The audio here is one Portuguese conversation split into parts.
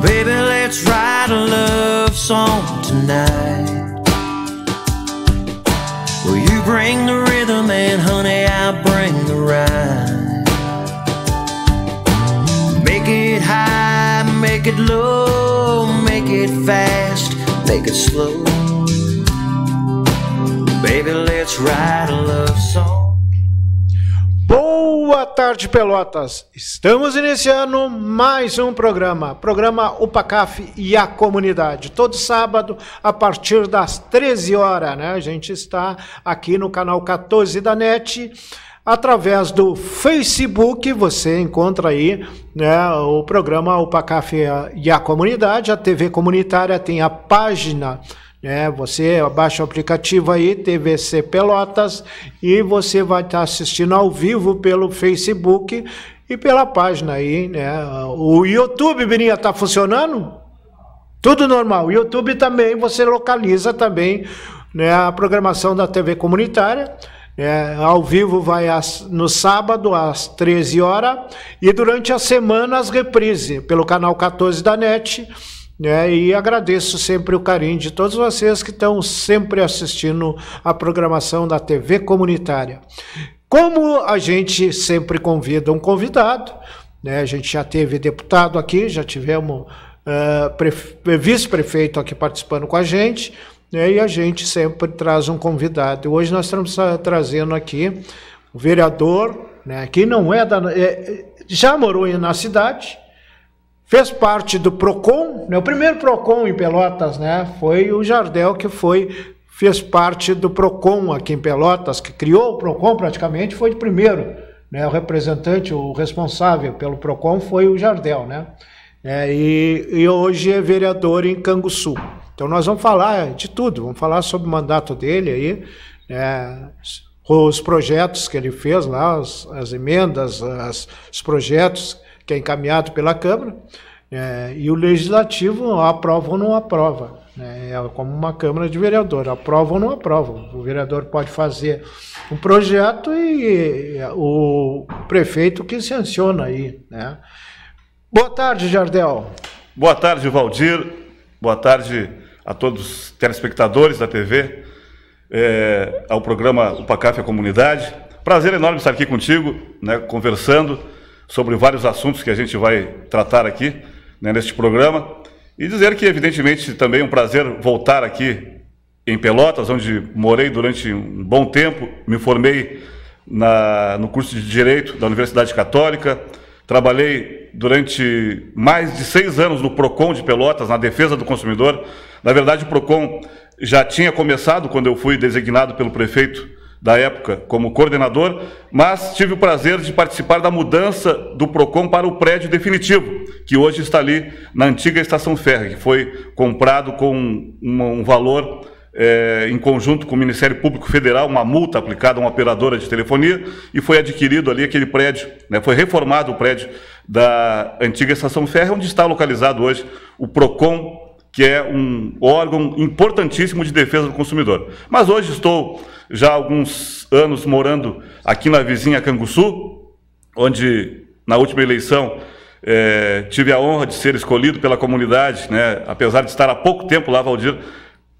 Baby, let's write a love song tonight. Well, you bring the rhythm and honey, I bring the rhyme. Make it high, make it low, make it fast, make it slow. Baby, let's write a love song. Boa tarde, Pelotas! Estamos iniciando mais um programa UPACAF e a Comunidade. Todo sábado, a partir das 13 horas, né? A gente está aqui no canal 14 da NET, através do Facebook, você encontra aí, né, o programa UPACAF e a Comunidade. A TV comunitária tem a página, você baixa o aplicativo aí, TVC Pelotas, e você vai estar assistindo ao vivo pelo Facebook e pela página aí, né? O YouTube, Birinha, tá funcionando? Tudo normal. O YouTube também, você localiza também, né, a programação da TV comunitária. Ao vivo vai no sábado às 13 horas e durante a semana as reprises pelo canal 14 da NET. E agradeço sempre o carinho de todos vocês que estão sempre assistindo a programação da TV comunitária. Como a gente sempre convida um convidado, né? A gente já teve deputado aqui, já tivemos vice-prefeito aqui participando com a gente, né? E a gente sempre traz um convidado. E hoje nós estamos trazendo aqui o vereador, né? Que não é já morou na cidade. Fez parte do PROCON, né? O primeiro PROCON em Pelotas, né? Foi o Jardel que fez parte do PROCON aqui em Pelotas, que criou o PROCON praticamente, foi o primeiro, né? O representante, o responsável pelo PROCON foi o Jardel, né? E hoje é vereador em Canguçu. Então nós vamos falar de tudo, vamos falar sobre o mandato dele aí, os projetos que ele fez lá, as emendas, os projetos que é encaminhado pela Câmara, e o Legislativo aprova ou não aprova, né? É como uma Câmara de Vereador, aprova ou não aprova. O vereador pode fazer um projeto e o prefeito que sanciona aí, né? Boa tarde, Jardel. Boa tarde, Valdir. Boa tarde a todos os telespectadores da TV, ao programa UPACAF e a Comunidade. Prazer enorme estar aqui contigo, né, conversando sobre vários assuntos que a gente vai tratar aqui, né, neste programa. E dizer que, evidentemente, também é um prazer voltar aqui em Pelotas, onde morei durante um bom tempo, me formei no curso de Direito da Universidade Católica, trabalhei durante mais de 6 anos no PROCON de Pelotas, na defesa do consumidor. Na verdade, o PROCON já tinha começado quando eu fui designado pelo prefeito da época como coordenador, mas tive o prazer de participar da mudança do PROCON para o prédio definitivo, que hoje está ali na antiga estação férrea, que foi comprado com um valor em conjunto com o Ministério Público Federal, uma multa aplicada a uma operadora de telefonia, e foi adquirido ali aquele prédio, né, foi reformado o prédio da antiga estação férrea, onde está localizado hoje o PROCON, que é um órgão importantíssimo de defesa do consumidor. Mas hoje estou já há alguns anos morando aqui na vizinha Canguçu, onde na última eleição tive a honra de ser escolhido pela comunidade, né? Apesar de estar há pouco tempo lá, Valdir,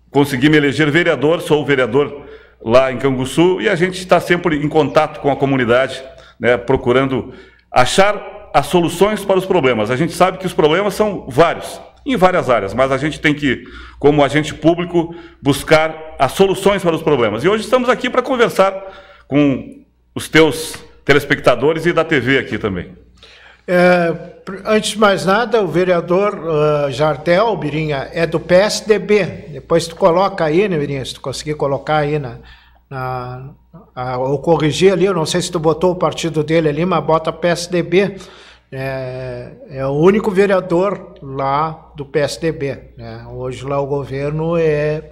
consegui me eleger vereador, sou o vereador lá em Canguçu, e a gente está sempre em contato com a comunidade, né, procurando achar as soluções para os problemas. A gente sabe que os problemas são vários, em várias áreas, mas a gente tem que, como agente público, buscar as soluções para os problemas. E hoje estamos aqui para conversar com os teus telespectadores e da TV aqui também. Antes de mais nada, o vereador Jardel, Birinha, é do PSDB. Depois tu coloca aí, né, Birinha, se tu conseguir colocar aí ou corrigir ali, eu não sei se tu botou o partido dele ali, mas bota PSDB. É o único vereador lá do PSDB, né? Hoje lá o governo é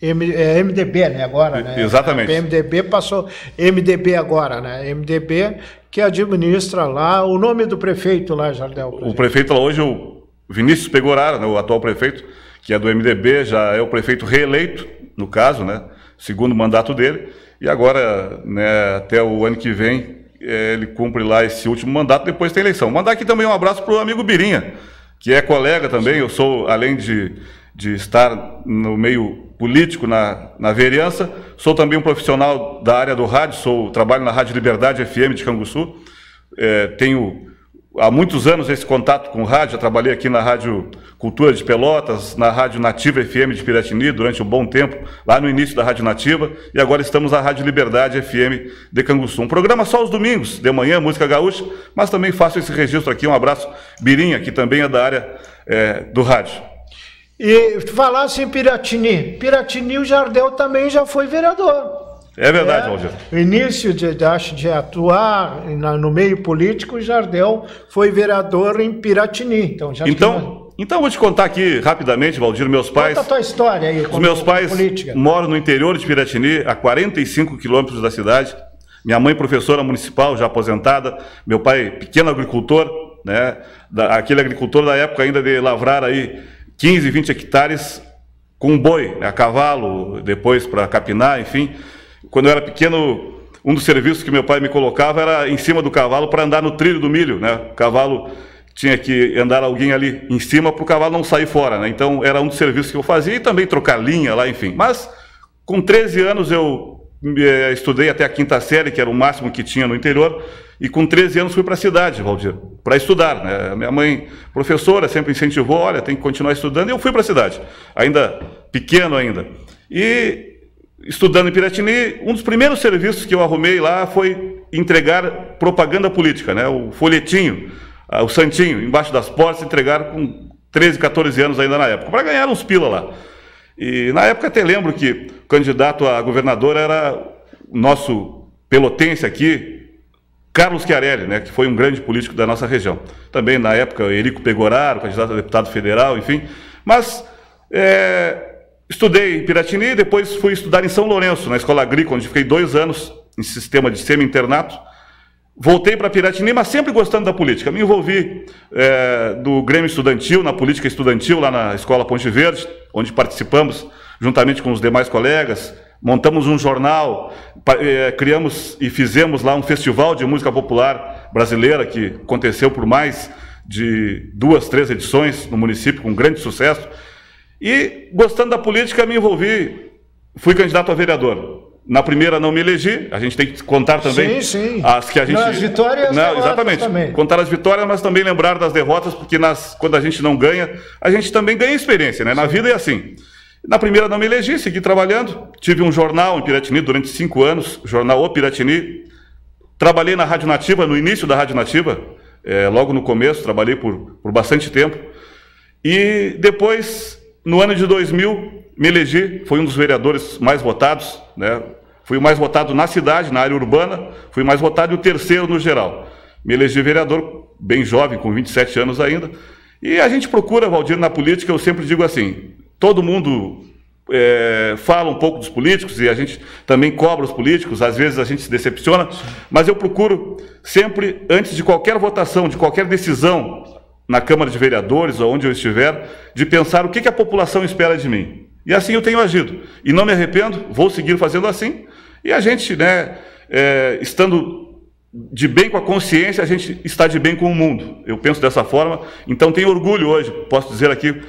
MDB, né, agora, né? Exatamente. O PMDB passou MDB agora, né? MDB que administra lá. O nome do prefeito lá, Jardel? O prefeito lá hoje, o Vinícius Pegoraro, né, o atual prefeito, que é do MDB, já é o prefeito reeleito, no caso, né? Segundo mandato dele. E agora, né, até o ano que vem, ele cumpre lá esse último mandato, depois tem eleição. Mandar aqui também um abraço para o amigo Birinha, que é colega também. Eu sou, além de estar no meio político, na vereança, sou também um profissional da área do rádio, trabalho na Rádio Liberdade FM de Canguçu. Tenho há muitos anos esse contato com o rádio, já trabalhei aqui na Rádio Cultura de Pelotas, na Rádio Nativa FM de Piratini durante um bom tempo, lá no início da Rádio Nativa, e agora estamos na Rádio Liberdade FM de Canguçu. Um programa só aos domingos, de manhã, música gaúcha, mas também faço esse registro aqui. Um abraço, Birinha, que também é da área do rádio. E falasse em Piratini, o Jardel também já foi vereador. É verdade, Valdir. O início de atuar no meio político, o Jardel foi vereador em Piratini. Então vou te contar aqui rapidamente, Valdir, meus pais... Conta a tua história aí. Os meus pais moram no interior de Piratini, a 45 quilômetros da cidade. Minha mãe, professora municipal, já aposentada. Meu pai, pequeno agricultor, né? Aquele agricultor da época ainda de lavrar aí 15, 20 hectares com boi, a cavalo, depois para capinar, enfim. Quando eu era pequeno, um dos serviços que meu pai me colocava era em cima do cavalo para andar no trilho do milho, né? O cavalo tinha que andar alguém ali em cima para o cavalo não sair fora, né? Então era um dos serviços que eu fazia, e também trocar linha lá, enfim. Mas com 13 anos eu estudei até a 5ª série, que era o máximo que tinha no interior, e com 13 anos fui para a cidade, Valdir, para estudar, né? Minha mãe, professora, sempre incentivou, olha, tem que continuar estudando, e eu fui para a cidade, ainda pequeno ainda. E estudando em Piratini, um dos primeiros serviços que eu arrumei lá foi entregar propaganda política, né? O folhetinho, o santinho, embaixo das portas, entregar com 13, 14 anos ainda na época, para ganhar uns pila lá. E na época até lembro que o candidato a governador era o nosso pelotense aqui, Carlos Chiarelli, né? Que foi um grande político da nossa região. Também na época, Erico Pegoraro, candidato a deputado federal, enfim. Mas... estudei em Piratini, depois fui estudar em São Lourenço, na escola agrícola, onde fiquei 2 anos em sistema de semi-internato. Voltei para Piratini, mas sempre gostando da política. Me envolvi do Grêmio Estudantil, na política estudantil, lá na Escola Ponte Verde, onde participamos juntamente com os demais colegas. Montamos um jornal, criamos e fizemos lá um festival de música popular brasileira, que aconteceu por mais de 2, 3 edições no município, com grande sucesso. E, gostando da política, me envolvi, fui candidato a vereador. Na primeira não me elegi, a gente tem que contar também as que a gente... As vitórias e as derrotas exatamente, também. Contar as vitórias, mas também lembrar das derrotas, porque quando a gente não ganha, a gente também ganha experiência, né? Na vida é assim. Na primeira não me elegi, segui trabalhando, tive um jornal em Piratini durante 5 anos, jornal O Piratini. Trabalhei na Rádio Nativa, no início da Rádio Nativa, logo no começo, trabalhei por bastante tempo. E depois... No ano de 2000, me elegi, fui um dos vereadores mais votados, né? Fui o mais votado na cidade, na área urbana, fui o mais votado e o terceiro no geral. Me elegi vereador, bem jovem, com 27 anos ainda. E a gente procura, Valdir, na política, eu sempre digo assim, todo mundo fala um pouco dos políticos, e a gente também cobra os políticos, às vezes a gente se decepciona, mas eu procuro sempre, antes de qualquer votação, de qualquer decisão, na Câmara de Vereadores, ou onde eu estiver, de pensar o que a população espera de mim. E assim eu tenho agido. E não me arrependo, vou seguir fazendo assim. E a gente, né, estando de bem com a consciência, a gente está de bem com o mundo. Eu penso dessa forma. Então tenho orgulho hoje, posso dizer aqui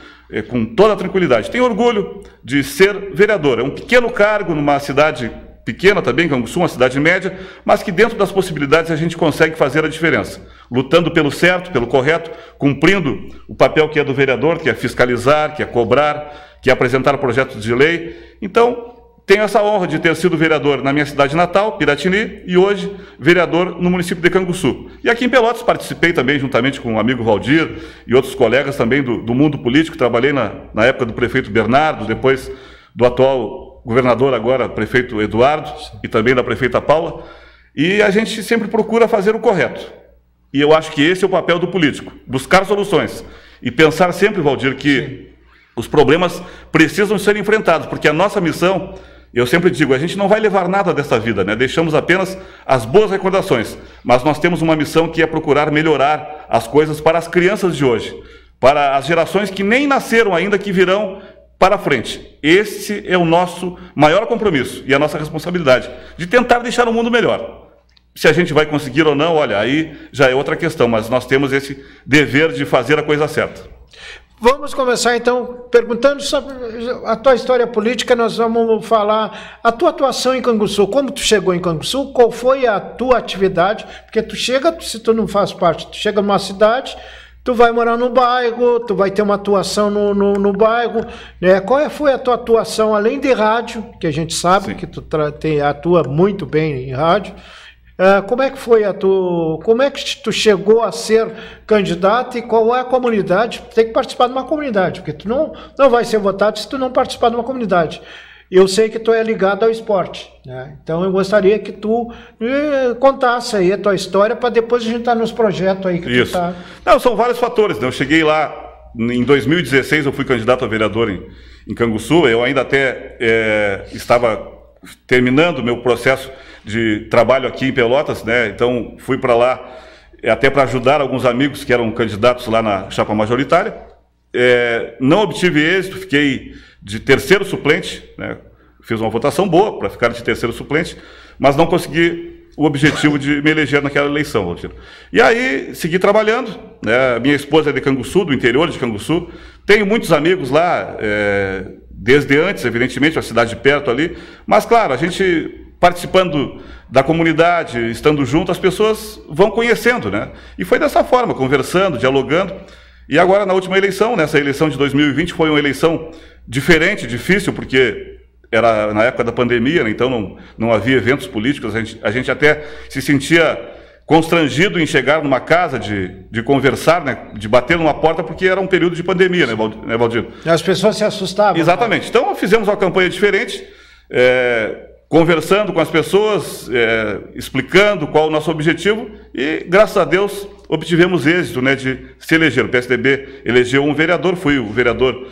com toda a tranquilidade, tenho orgulho de ser vereador. É um pequeno cargo numa cidade pequena também, Canguçu, uma cidade média, mas que dentro das possibilidades a gente consegue fazer a diferença, lutando pelo certo, pelo correto, cumprindo o papel que é do vereador, que é fiscalizar, que é cobrar, que é apresentar projetos de lei. Então, tenho essa honra de ter sido vereador na minha cidade natal, Piratini, e hoje vereador no município de Canguçu. E aqui em Pelotas participei também, juntamente com o amigo Valdir e outros colegas também do mundo político. Trabalhei na época do prefeito Bernardo, depois do atual governador, agora prefeito Eduardo, e também da prefeita Paula, e a gente sempre procura fazer o correto. E eu acho que esse é o papel do político, buscar soluções, e pensar sempre, Valdir, que os problemas precisam ser enfrentados, porque a nossa missão, eu sempre digo, a gente não vai levar nada dessa vida, né? Deixamos apenas as boas recordações, mas nós temos uma missão que é procurar melhorar as coisas para as crianças de hoje, para as gerações que nem nasceram ainda, que virão para frente. Esse é o nosso maior compromisso e a nossa responsabilidade, de tentar deixar o mundo melhor. Se a gente vai conseguir ou não, olha, aí já é outra questão, mas nós temos esse dever de fazer a coisa certa. Vamos começar, então, perguntando sobre a tua história política. Nós vamos falar a tua atuação em Canguçu. Como tu chegou em Canguçu? Qual foi a tua atividade? Porque tu chega, se tu não faz parte, tu chega numa cidade, tu vai morar no bairro, tu vai ter uma atuação no bairro, né? Qual foi a tua atuação, além de rádio, que a gente sabe Sim. que tu atua muito bem em rádio? Como é que foi como é que tu chegou a ser candidato e qual é a comunidade? Tu tem que participar de uma comunidade, porque tu não vai ser votado se tu não participar de uma comunidade. Eu sei que tu é ligado ao esporte, né? Então eu gostaria que tu contasse aí a tua história para depois a gente estar nos projetos aí que Isso. tu tá. Não, são vários fatores, né? Eu cheguei lá em 2016, eu fui candidato a vereador em Canguçu. Eu ainda até estava terminando o meu processo de trabalho aqui em Pelotas, né? Então fui para lá até para ajudar alguns amigos que eram candidatos lá na chapa majoritária. Não obtive êxito, fiquei de terceiro suplente, né? Fiz uma votação boa para ficar de terceiro suplente, mas não consegui o objetivo de me eleger naquela eleição, Valdir. E aí segui trabalhando, né? Minha esposa é de Canguçu, do interior de Canguçu. Tenho muitos amigos lá, desde antes, evidentemente, a cidade de perto ali, mas claro, a gente participando da comunidade, estando junto, as pessoas vão conhecendo, né? E foi dessa forma, conversando, dialogando. E agora, na última eleição, nessa eleição de 2020, foi uma eleição diferente, difícil, porque era na época da pandemia, né? Então não havia eventos políticos. A gente até se sentia constrangido em chegar numa casa, de conversar, né? De bater numa porta, porque era um período de pandemia, né, Valdir? As pessoas se assustavam. Exatamente. Então, fizemos uma campanha diferente, conversando com as pessoas, explicando qual o nosso objetivo e, graças a Deus, obtivemos êxito, né, de se eleger. O PSDB elegeu um vereador, fui o vereador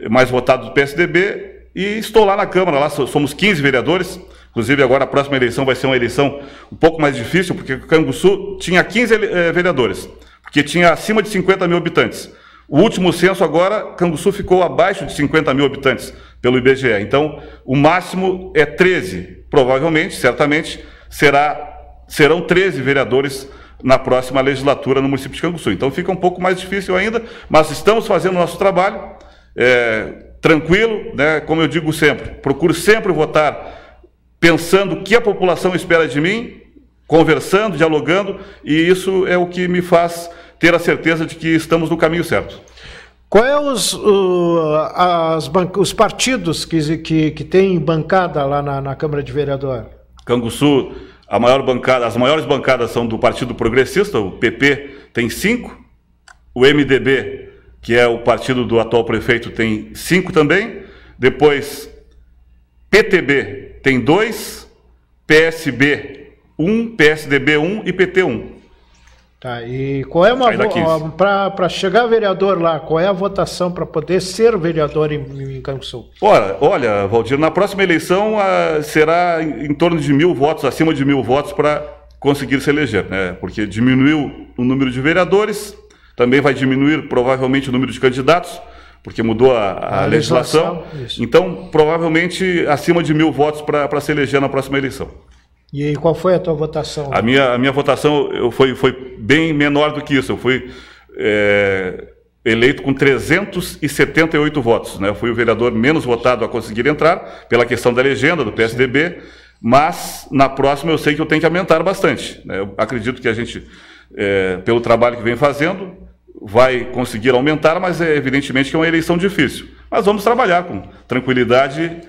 mais votado do PSDB e estou lá na Câmara, lá somos 15 vereadores, inclusive agora a próxima eleição vai ser uma eleição um pouco mais difícil, porque o Canguçu tinha 15 vereadores, porque tinha acima de 50 mil habitantes. O último censo agora, Canguçu ficou abaixo de 50 mil habitantes pelo IBGE. Então, o máximo é 13. Provavelmente, certamente, serão 13 vereadores na próxima legislatura no município de Canguçu. Então, fica um pouco mais difícil ainda, mas estamos fazendo o nosso trabalho tranquilo, né? Como eu digo sempre, procuro sempre votar pensando o que a população espera de mim, conversando, dialogando, e isso é o que me faz ter a certeza de que estamos no caminho certo. Qual é os partidos que tem bancada lá na Câmara de Vereador? Canguçu, as maiores bancadas são do Partido Progressista, o PP tem 5, o MDB, que é o partido do atual prefeito, tem 5 também, depois PTB tem 2, PSB 1, PSDB 1 e PT 1. Tá, e qual é para chegar vereador lá, qual é a votação para poder ser vereador em Canguçu? Olha, Valdir, na próxima eleição será em torno de 1.000 votos, acima de 1.000 votos para conseguir se eleger, né? Porque diminuiu o número de vereadores, também vai diminuir provavelmente o número de candidatos, porque mudou a legislação. Então, provavelmente acima de 1.000 votos para se eleger na próxima eleição. E qual foi a tua votação? A minha votação foi bem menor do que isso. Eu fui eleito com 378 votos, né? Eu fui o vereador menos votado a conseguir entrar, pela questão da legenda do PSDB, mas na próxima eu sei que eu tenho que aumentar bastante, né? Eu acredito que a gente, pelo trabalho que vem fazendo, vai conseguir aumentar, mas evidentemente que é uma eleição difícil. Mas vamos trabalhar com tranquilidade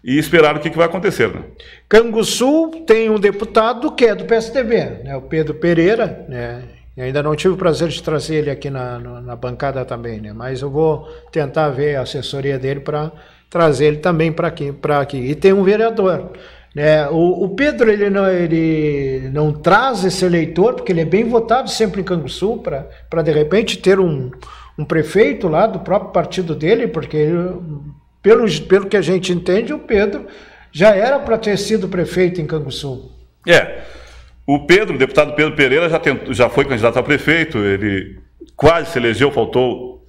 e esperar o que vai acontecer, né? Canguçu tem um deputado que é do PSDB, né? O Pedro Pereira, né? Eu ainda não tive o prazer de trazer ele aqui na bancada também, né? Mas eu vou tentar ver a assessoria dele para trazer ele também para aqui. E tem um vereador, né? O Pedro ele não traz esse eleitor, porque ele é bem votado sempre em Canguçu, para de repente ter um prefeito lá do próprio partido dele, porque pelo que a gente entende, o Pedro já era para ter sido prefeito em Canguçu. O deputado Pedro Pereira já foi candidato a prefeito, ele quase se elegeu, faltou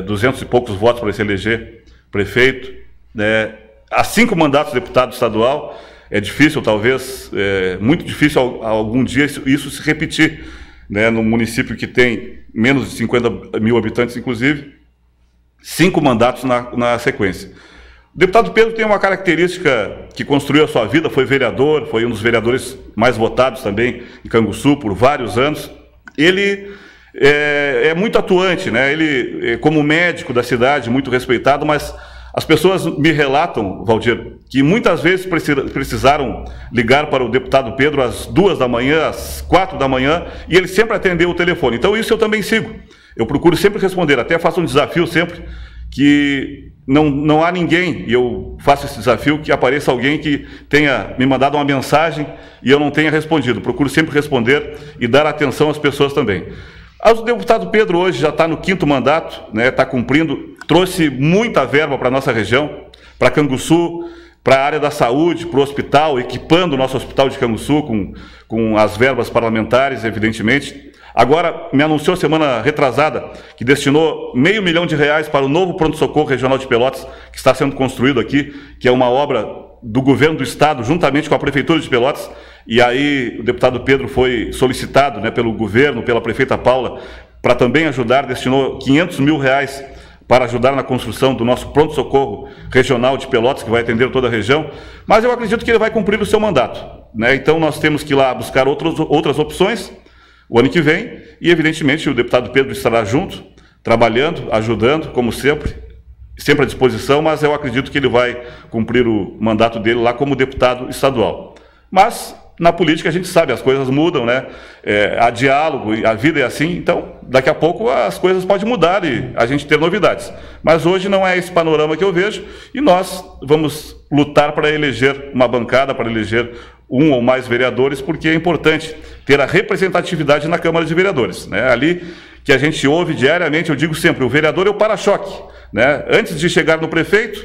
200 e poucos votos para se eleger prefeito, né? Há 5 mandatos de deputado estadual, é difícil, talvez, muito difícil algum dia isso se repetir, né? Num município que tem menos de 50 mil habitantes, inclusive, 5 mandatos na sequência. O deputado Pedro tem uma característica que construiu a sua vida, foi vereador, foi um dos vereadores mais votados também em Canguçu por vários anos. Ele é muito atuante, né? Ele, como médico da cidade, muito respeitado, mas as pessoas me relatam, Valdir, que muitas vezes precisaram ligar para o deputado Pedro às 2 da manhã, às 4 da manhã, e ele sempre atendeu o telefone. Então isso eu também sigo. Eu procuro sempre responder, até faço um desafio sempre, que não há ninguém, e eu faço esse desafio, que apareça alguém que tenha me mandado uma mensagem e eu não tenha respondido. Procuro sempre responder e dar atenção às pessoas também. O deputado Pedro hoje já está no 5º mandato, né, está cumprindo, trouxe muita verba para a nossa região, para Canguçu, para a área da saúde, para o hospital, equipando o nosso hospital de Canguçu com as verbas parlamentares, evidentemente. Agora, me anunciou semana retrasada que destinou R$500 mil para o novo pronto-socorro regional de Pelotas, que está sendo construído aqui, que é uma obra do governo do estado, juntamente com a prefeitura de Pelotas. E aí o deputado Pedro foi solicitado, né, pelo governo, pela prefeita Paula, para também ajudar, destinou R$500 mil para ajudar na construção do nosso pronto-socorro regional de Pelotas, que vai atender toda a região. Mas eu acredito que ele vai cumprir o seu mandato, né? Então nós temos que ir lá buscar outras opções o ano que vem, e evidentemente o deputado Pedro estará junto, trabalhando, ajudando, como sempre à disposição, mas eu acredito que ele vai cumprir o mandato dele lá como deputado estadual. Mas na política a gente sabe, as coisas mudam, né? Há diálogo, a vida é assim, então daqui a pouco as coisas podem mudar e a gente ter novidades. Mas hoje não é esse panorama que eu vejo, e nós vamos lutar para eleger uma bancada, para eleger um ou mais vereadores, porque é importante ter a representatividade na Câmara de Vereadores, né? Ali que a gente ouve diariamente, eu digo sempre, o vereador é o para-choque, né? Antes de chegar no prefeito,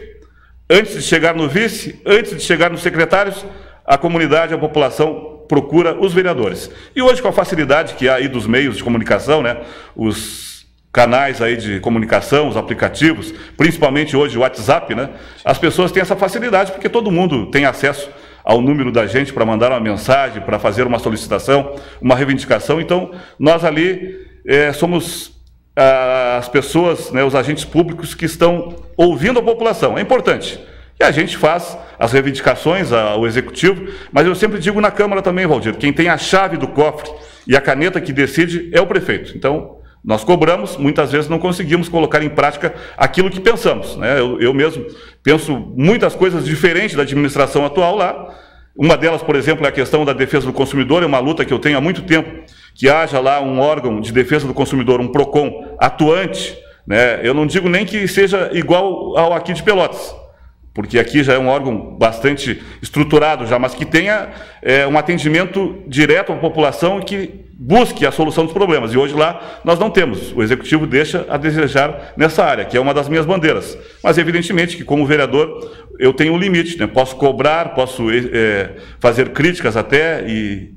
antes de chegar no vice, antes de chegar nos secretários, a comunidade, a população procura os vereadores. E hoje, com a facilidade que há aí dos meios de comunicação, né? Os canais aí de comunicação, os aplicativos, principalmente hoje o WhatsApp, né? As pessoas têm essa facilidade porque todo mundo tem acesso ao número da gente para mandar uma mensagem, para fazer uma solicitação, uma reivindicação. Então, nós ali somos as pessoas, né, os agentes públicos que estão ouvindo a população. É importante. E a gente faz as reivindicações ao Executivo, mas eu sempre digo na Câmara também, Valdir, quem tem a chave do cofre e a caneta que decide é o prefeito. Então, nós cobramos, muitas vezes não conseguimos colocar em prática aquilo que pensamos, né? Eu mesmo penso muitas coisas diferentes da administração atual lá. Uma delas, por exemplo, é a questão da defesa do consumidor, é uma luta que eu tenho há muito tempo, que haja lá um órgão de defesa do consumidor, um PROCON atuante, né? Eu não digo nem que seja igual ao aqui de Pelotas, porque aqui já é um órgão bastante estruturado já, mas que tenha um atendimento direto à população e que busque a solução dos problemas. E hoje lá nós não temos. O Executivo deixa a desejar nessa área, que é uma das minhas bandeiras. Mas evidentemente que como vereador eu tenho um limite, né? Posso cobrar, posso fazer críticas até e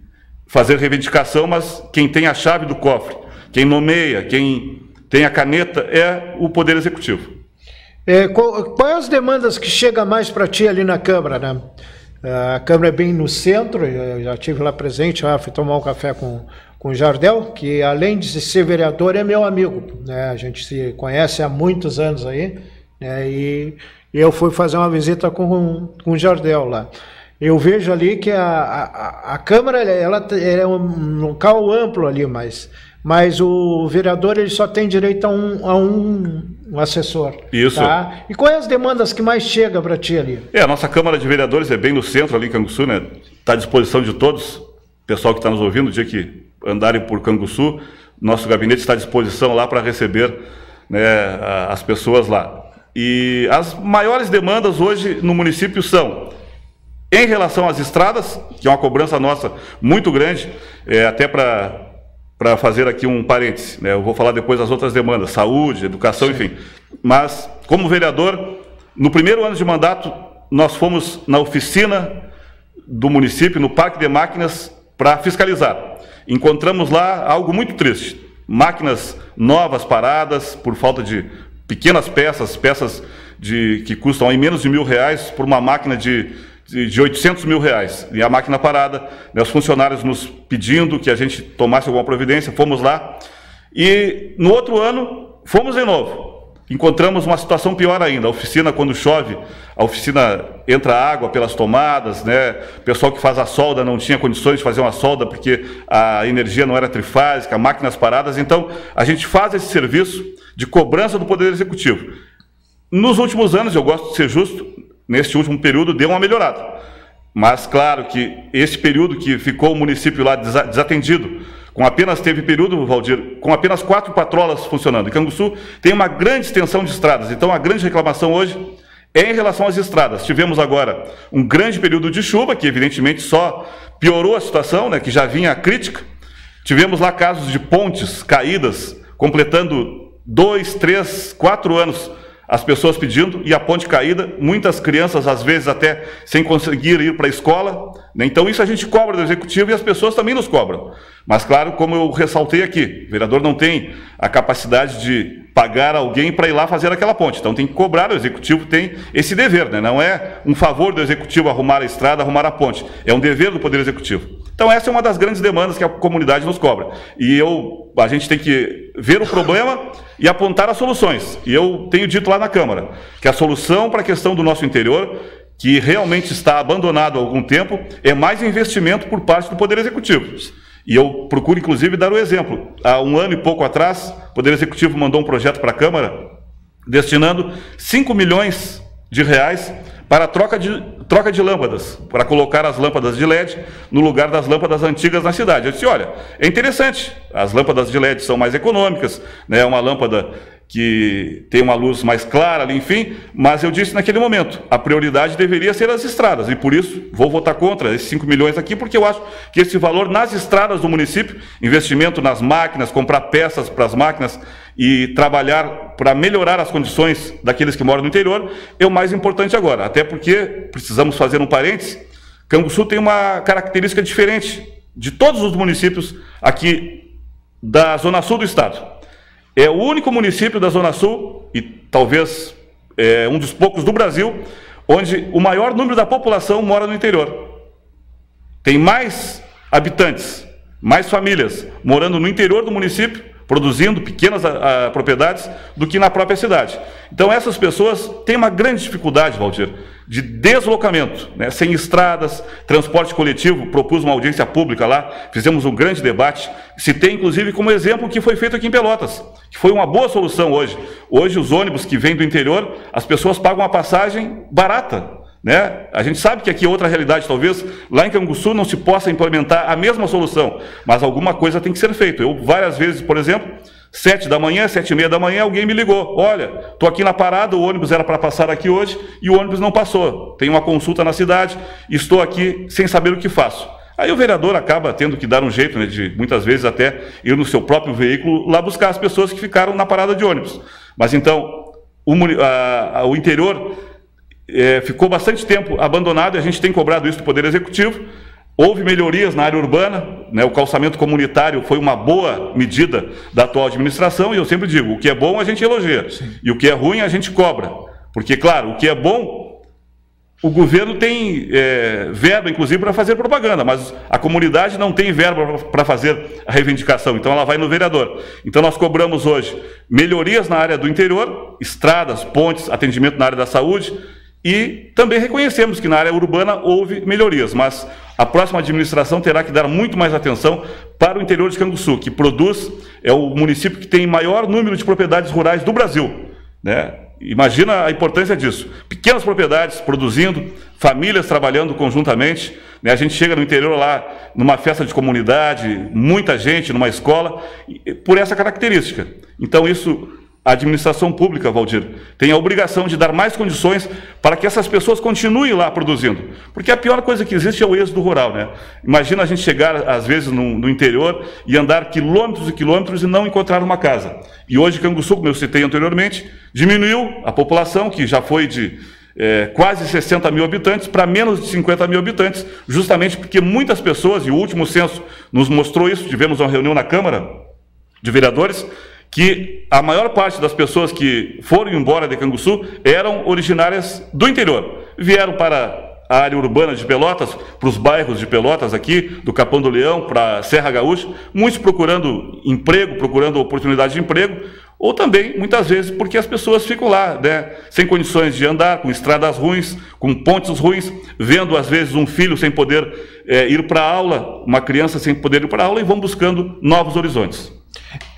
fazer reivindicação, mas quem tem a chave do cofre, quem nomeia, quem tem a caneta é o Poder Executivo. Quais as demandas que chegam mais para ti ali na Câmara, né? A Câmara é bem no centro, eu já estive lá presente, fui tomar um café com o Jardel, que além de ser vereador é meu amigo, né? A gente se conhece há muitos anos aí, né? E eu fui fazer uma visita com o Jardel lá. Eu vejo ali que a Câmara ela é um local amplo ali, mas o vereador ele só tem direito a um assessor. Isso. Tá? E quais as demandas que mais chegam para ti ali? A nossa Câmara de Vereadores é bem no centro, ali em Canguçu, né? Está à disposição de todos, pessoal que está nos ouvindo, o dia que andarem por Canguçu, nosso gabinete está à disposição lá para receber, né, as pessoas lá. E as maiores demandas hoje no município são, em relação às estradas, que é uma cobrança nossa muito grande, até para fazer aqui um parêntese, né? Eu vou falar depois das outras demandas, saúde, educação, sim, enfim. Mas, como vereador, no primeiro ano de mandato, nós fomos na oficina do município, no Parque de Máquinas, para fiscalizar. Encontramos lá algo muito triste. Máquinas novas paradas por falta de pequenas peças que custam aí menos de R$1.000 por uma máquina de R$800 mil, e a máquina parada, né, os funcionários nos pedindo que a gente tomasse alguma providência, fomos lá, e no outro ano, fomos de novo, encontramos uma situação pior ainda. A oficina, quando chove, a oficina entra água pelas tomadas, né? O pessoal que faz a solda não tinha condições de fazer uma solda porque a energia não era trifásica, máquinas paradas. Então, a gente faz esse serviço de cobrança do Poder Executivo. Nos últimos anos, eu gosto de ser justo, neste último período deu uma melhorada. Mas, claro que esse período que ficou o município lá desatendido, teve período, Valdir, com apenas 4 patrolas funcionando. Em Canguçu tem uma grande extensão de estradas, então a grande reclamação hoje é em relação às estradas. Tivemos agora um grande período de chuva, que evidentemente só piorou a situação, né, que já vinha crítica. Tivemos lá casos de pontes caídas, completando 2, 3, 4 anos, as pessoas pedindo, e a ponte caída, muitas crianças, às vezes, até sem conseguir ir para a escola, né? Então, isso a gente cobra do Executivo e as pessoas também nos cobram. Mas, claro, como eu ressaltei aqui, o vereador não tem a capacidade de pagar alguém para ir lá fazer aquela ponte. Então, tem que cobrar, o Executivo tem esse dever, né? Não é um favor do Executivo arrumar a estrada, arrumar a ponte. É um dever do Poder Executivo. Então, essa é uma das grandes demandas que a comunidade nos cobra. E a gente tem que ver o problema e apontar as soluções. E eu tenho dito lá na Câmara que a solução para a questão do nosso interior, que realmente está abandonado há algum tempo, é mais investimento por parte do Poder Executivo. E eu procuro, inclusive, dar o exemplo. Há 1 ano e pouco atrás, o Poder Executivo mandou um projeto para a Câmara destinando 5 milhões de reais para a troca de lâmpadas, para colocar as lâmpadas de LED no lugar das lâmpadas antigas na cidade. Eu disse, olha, é interessante, as lâmpadas de LED são mais econômicas, né, uma lâmpada que tem uma luz mais clara ali, enfim, mas eu disse naquele momento, a prioridade deveria ser as estradas, e por isso vou votar contra esses 5 milhões aqui, porque eu acho que esse valor nas estradas do município, investimento nas máquinas, comprar peças para as máquinas e trabalhar para melhorar as condições daqueles que moram no interior, é o mais importante agora, até porque, precisamos fazer um parênteses, Canguçu tem uma característica diferente de todos os municípios aqui da Zona Sul do estado. É o único município da Zona Sul, e talvez um dos poucos do Brasil, onde o maior número da população mora no interior. Tem mais habitantes, mais famílias morando no interior do município, produzindo pequenas propriedades, do que na própria cidade. Então essas pessoas têm uma grande dificuldade, Valdir, de deslocamento, né? Sem estradas, transporte coletivo. Propus uma audiência pública lá, fizemos um grande debate, citei inclusive como exemplo o que foi feito aqui em Pelotas, que foi uma boa solução hoje. Hoje os ônibus que vêm do interior, as pessoas pagam uma passagem barata, né? A gente sabe que aqui é outra realidade, talvez lá em Canguçu não se possa implementar a mesma solução, mas alguma coisa tem que ser feita. Eu várias vezes, por exemplo, 7 da manhã, 7h30 da manhã, alguém me ligou, olha, estou aqui na parada, o ônibus era para passar aqui hoje e o ônibus não passou, tem uma consulta na cidade, estou aqui sem saber o que faço. Aí o vereador acaba tendo que dar um jeito, né, de muitas vezes até ir no seu próprio veículo lá buscar as pessoas que ficaram na parada de ônibus. Mas então, o interior ficou bastante tempo abandonado e a gente tem cobrado isso do Poder Executivo. Houve melhorias na área urbana, né? O calçamento comunitário foi uma boa medida da atual administração, e eu sempre digo, o que é bom a gente elogia, sim, e o que é ruim a gente cobra. Porque, claro, o que é bom, o governo tem verba, inclusive, para fazer propaganda, mas a comunidade não tem verba para fazer a reivindicação, então ela vai no vereador. Então nós cobramos hoje melhorias na área do interior, estradas, pontes, atendimento na área da saúde, e também reconhecemos que na área urbana houve melhorias, mas a próxima administração terá que dar muito mais atenção para o interior de Canguçu, que produz, é o município que tem maior número de propriedades rurais do Brasil, né? Imagina a importância disso. Pequenas propriedades produzindo, famílias trabalhando conjuntamente, né? A gente chega no interior lá, numa festa de comunidade, muita gente, numa escola, por essa característica. Então isso... A administração pública, Valdir, tem a obrigação de dar mais condições para que essas pessoas continuem lá produzindo. Porque a pior coisa que existe é o êxodo rural, né? Imagina a gente chegar, às vezes, no interior e andar quilômetros e quilômetros e não encontrar uma casa. E hoje, Canguçu, como eu citei anteriormente, diminuiu a população, que já foi de quase 60 mil habitantes para menos de 50 mil habitantes, justamente porque muitas pessoas, e o último censo nos mostrou isso, tivemos uma reunião na Câmara de Vereadores, que a maior parte das pessoas que foram embora de Canguçu eram originárias do interior. Vieram para a área urbana de Pelotas, para os bairros de Pelotas aqui, do Capão do Leão, para a Serra Gaúcha, muitos procurando emprego, procurando oportunidade de emprego. ou também, muitas vezes, porque as pessoas ficam lá, né, sem condições de andar, com estradas ruins, com pontes ruins, vendo, às vezes, um filho sem poder ir para a aula, uma criança sem poder ir para a aula, e vão buscando novos horizontes.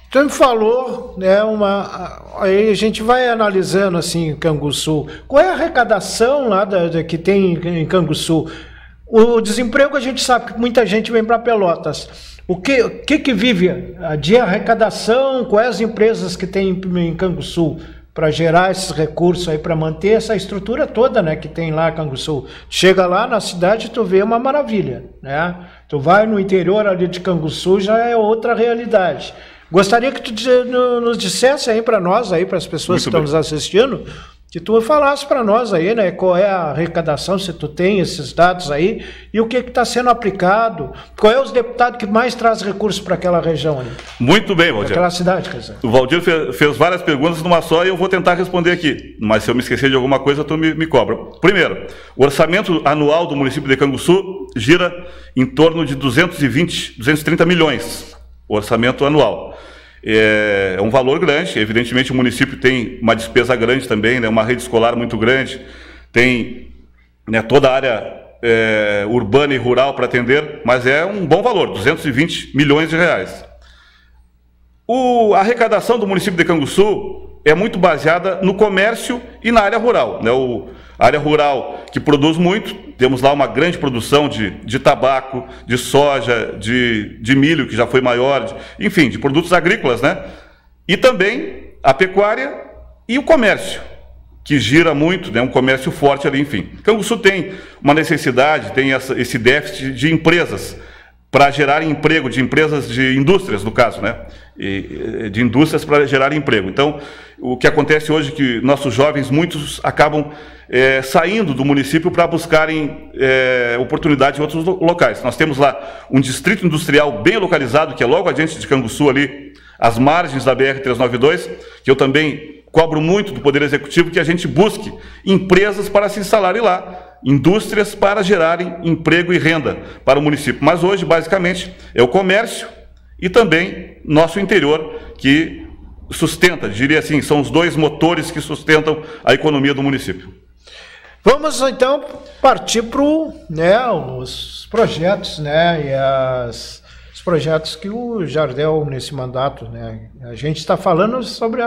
Então, me falou, né, aí a gente vai analisando, assim, em Canguçu, qual é a arrecadação lá que tem em Canguçu? O desemprego, a gente sabe que muita gente vem para Pelotas. O que vive de arrecadação? Quais as empresas que tem em Canguçu para gerar esses recursos aí, para manter essa estrutura toda, né, que tem lá em Canguçu? Chega lá na cidade, tu vê uma maravilha, né? Tu vai no interior ali de Canguçu, já é outra realidade. Gostaria que tu nos dissesse aí para nós, aí, para as pessoas que estão nos assistindo, que tu falasse para nós aí, né, qual é a arrecadação, se tu tem esses dados aí, e o que está sendo aplicado, qual é os deputados que mais traz recursos para aquela região ali. Muito bem, Valdir. Aquela cidade, quer dizer. O Valdir fez várias perguntas numa só e eu vou tentar responder aqui, mas se eu me esquecer de alguma coisa, tu me cobra. Primeiro, o orçamento anual do município de Canguçu gira em torno de 230 milhões, o orçamento anual. É um valor grande, evidentemente o município tem uma despesa grande também, né, uma rede escolar muito grande, tem, né, toda a área urbana e rural para atender, mas é um bom valor, 220 milhões de reais. A arrecadação do município de Canguçu é muito baseada no comércio e na área rural, né, a área rural que produz muito, temos lá uma grande produção de tabaco, de soja, de milho, que já foi maior, enfim, de produtos agrícolas, né? E também a pecuária e o comércio, que gira muito, né? Um comércio forte ali, enfim. Canguçu tem uma necessidade, tem esse déficit de empresas para gerar emprego, de empresas, de indústrias, no caso, né? De indústrias para gerar emprego. Então, o que acontece hoje é que nossos jovens, muitos acabam saindo do município para buscarem oportunidade em outros locais. Nós temos lá um distrito industrial bem localizado, que é logo adiante de Canguçu, ali, às margens da BR-392, que eu também cobro muito do Poder Executivo, que a gente busque empresas para se instalarem lá, indústrias para gerarem emprego e renda para o município. Mas hoje, basicamente, é o comércio e também nosso interior que sustenta, diria assim, são os dois motores que sustentam a economia do município. Vamos, então, partir para os projetos, né, e os projetos que o Jardel, nesse mandato, né, a gente está falando sobre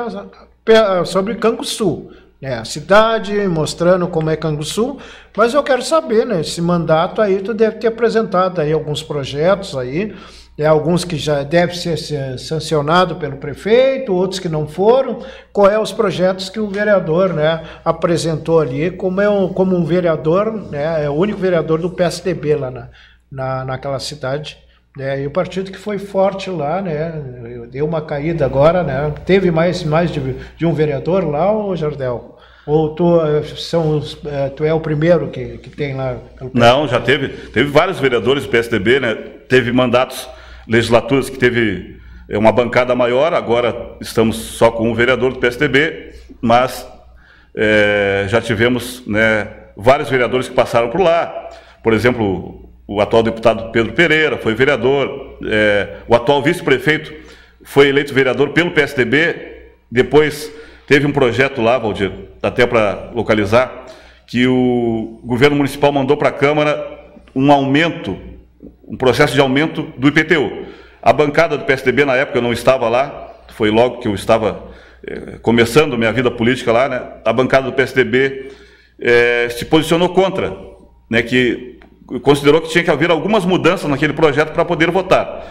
Canguçu, né, a cidade, mostrando como é Canguçu, mas eu quero saber, né, esse mandato aí, tu deve ter apresentado aí alguns projetos aí, alguns que já devem ser sancionados pelo prefeito, outros que não foram. Qual é os projetos que o vereador, né, apresentou ali, como um vereador, né, é o único vereador do PSDB lá naquela cidade, né, e o partido que foi forte lá, né, deu uma caída agora, né, teve mais de um vereador lá, ou Jardel? Ou tu é o primeiro que tem lá? Não, já teve vários vereadores do PSDB, né, teve mandatos, legislaturas que teve uma bancada maior, agora estamos só com um vereador do PSDB, mas já tivemos, né, vários vereadores que passaram por lá. Por exemplo, o atual deputado Pedro Pereira foi vereador, o atual vice-prefeito foi eleito vereador pelo PSDB, depois teve um projeto lá, Valdir, até para localizar, que o governo municipal mandou para a Câmara um processo de aumento do IPTU. A bancada do PSDB, na época, eu não estava lá, foi logo que eu estava começando minha vida política lá, né? A bancada do PSDB se posicionou contra, né? Que considerou que tinha que haver algumas mudanças naquele projeto para poder votar.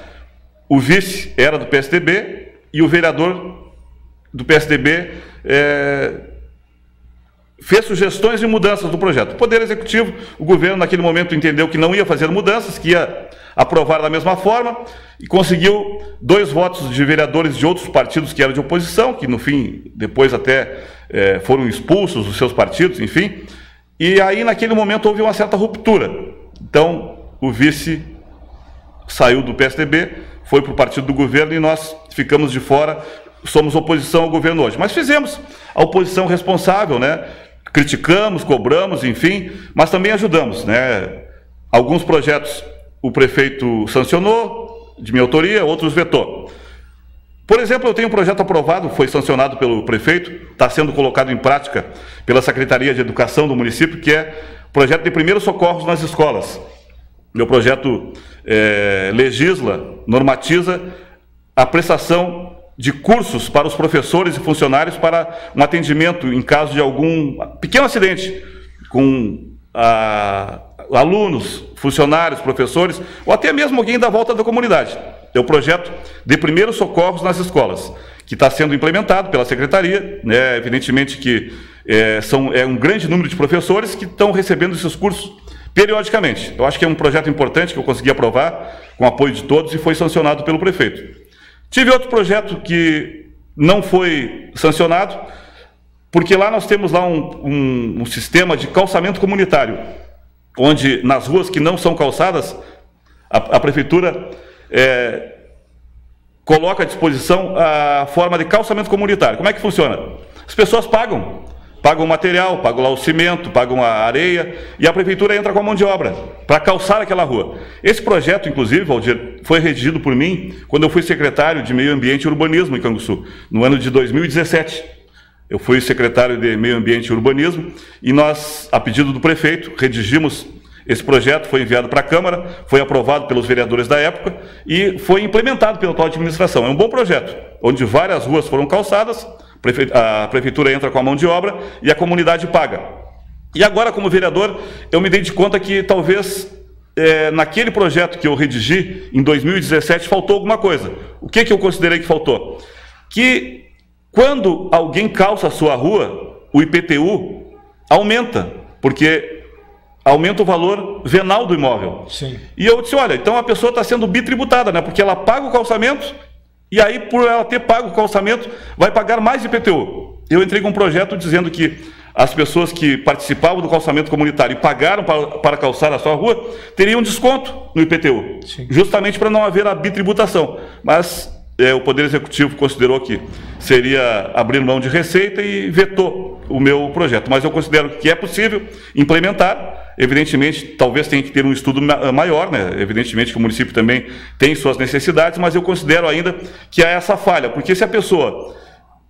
O vice era do PSDB e o vereador do PSDB fez sugestões de mudanças do projeto. O Poder Executivo, o governo naquele momento entendeu que não ia fazer mudanças, que ia aprovar da mesma forma, e conseguiu 2 votos de vereadores de outros partidos que eram de oposição, que no fim, depois até foram expulsos dos seus partidos, enfim, e aí naquele momento houve uma certa ruptura. Então, o vice saiu do PSDB, foi para o partido do governo e nós ficamos de fora, somos oposição ao governo hoje. Mas fizemos a oposição responsável, né? Criticamos, cobramos, enfim, mas também ajudamos, né? Alguns projetos o prefeito sancionou, de minha autoria, outros vetou. Por exemplo, eu tenho um projeto aprovado, foi sancionado pelo prefeito, está sendo colocado em prática pela Secretaria de Educação do município, que é o projeto de primeiros socorros nas escolas. Meu projeto legisla, normatiza a prestação de cursos para os professores e funcionários para um atendimento em caso de algum pequeno acidente com alunos, funcionários, professores, ou até mesmo alguém da volta da comunidade. É o projeto de primeiros socorros nas escolas, que está sendo implementado pela Secretaria, né? Evidentemente que é um grande número de professores que estão recebendo esses cursos periodicamente. Eu acho que é um projeto importante que eu consegui aprovar com o apoio de todos e foi sancionado pelo prefeito. Tive outro projeto que não foi sancionado, porque lá nós temos lá um sistema de calçamento comunitário, onde nas ruas que não são calçadas, a prefeitura coloca à disposição a forma de calçamento comunitário. Como é que funciona? As pessoas pagam o material, pagam lá o cimento, pagam a areia, e a prefeitura entra com a mão de obra para calçar aquela rua. Esse projeto, inclusive, Valdir, foi redigido por mim quando eu fui secretário de Meio Ambiente e Urbanismo em Canguçu, no ano de 2017. Eu fui secretário de Meio Ambiente e Urbanismo, e nós, a pedido do prefeito, redigimos esse projeto, foi enviado para a Câmara, foi aprovado pelos vereadores da época e foi implementado pela atual administração. É um bom projeto, onde várias ruas foram calçadas, a prefeitura entra com a mão de obra e a comunidade paga. E agora, como vereador, eu me dei de conta que talvez naquele projeto que eu redigi em 2017 faltou alguma coisa. O que eu considerei que faltou? Que quando alguém calça a sua rua, o IPTU aumenta, porque aumenta o valor venal do imóvel. Sim. E eu disse, olha, então a pessoa está sendo bitributada, né? Porque ela paga o calçamento, e aí, por ela ter pago o calçamento, vai pagar mais IPTU. Eu entrei com um projeto dizendo que as pessoas que participavam do calçamento comunitário e pagaram para calçar a sua rua, teriam desconto no IPTU, Sim. justamente para não haver a bitributação. Mas o Poder Executivo considerou que seria abrir mão de receita e vetou o meu projeto. Mas eu considero que é possível implementar. Evidentemente, talvez tenha que ter um estudo maior, né? Evidentemente que o município também tem suas necessidades, mas eu considero ainda que há essa falha, porque se a pessoa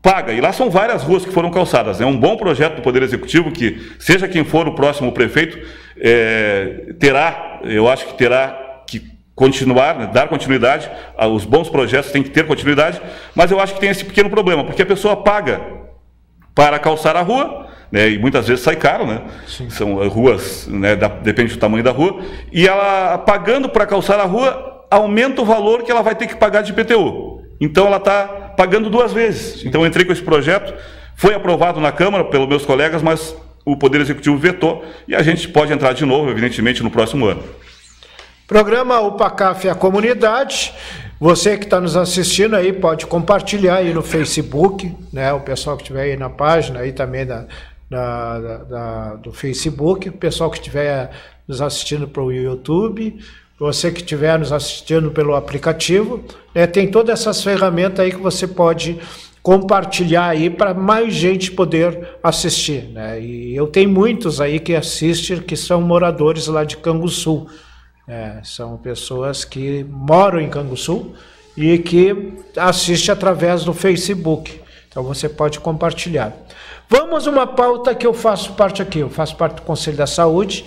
paga, e lá são várias ruas que foram calçadas, é um bom projeto do Poder Executivo que, seja quem for o próximo prefeito, eu acho que terá que continuar, né, dar continuidade, os bons projetos têm que ter continuidade, mas eu acho que tem esse pequeno problema, porque a pessoa paga para calçar a rua, né, e muitas vezes sai caro, né? Sim. São ruas, né, depende do tamanho da rua, e ela pagando para calçar a rua, aumenta o valor que ela vai ter que pagar de IPTU. Então ela está pagando duas vezes. Sim. Então eu entrei com esse projeto, foi aprovado na Câmara pelos meus colegas, mas o Poder Executivo vetou, e a gente pode entrar de novo, evidentemente, no próximo ano. Programa UPACAF e a Comunidade. Você que está nos assistindo aí pode compartilhar aí no Facebook, né? O pessoal que estiver aí na página aí também do Facebook, o pessoal que estiver nos assistindo pelo YouTube, você que estiver nos assistindo pelo aplicativo, né? Tem todas essas ferramentas aí que você pode compartilhar aí para mais gente poder assistir, né? E eu tenho muitos aí que assistem que são moradores lá de Canguçu. São pessoas que moram em Canguçu e que assistem através do Facebook. Então você pode compartilhar. Vamos a uma pauta que eu faço parte aqui. Eu faço parte do Conselho da Saúde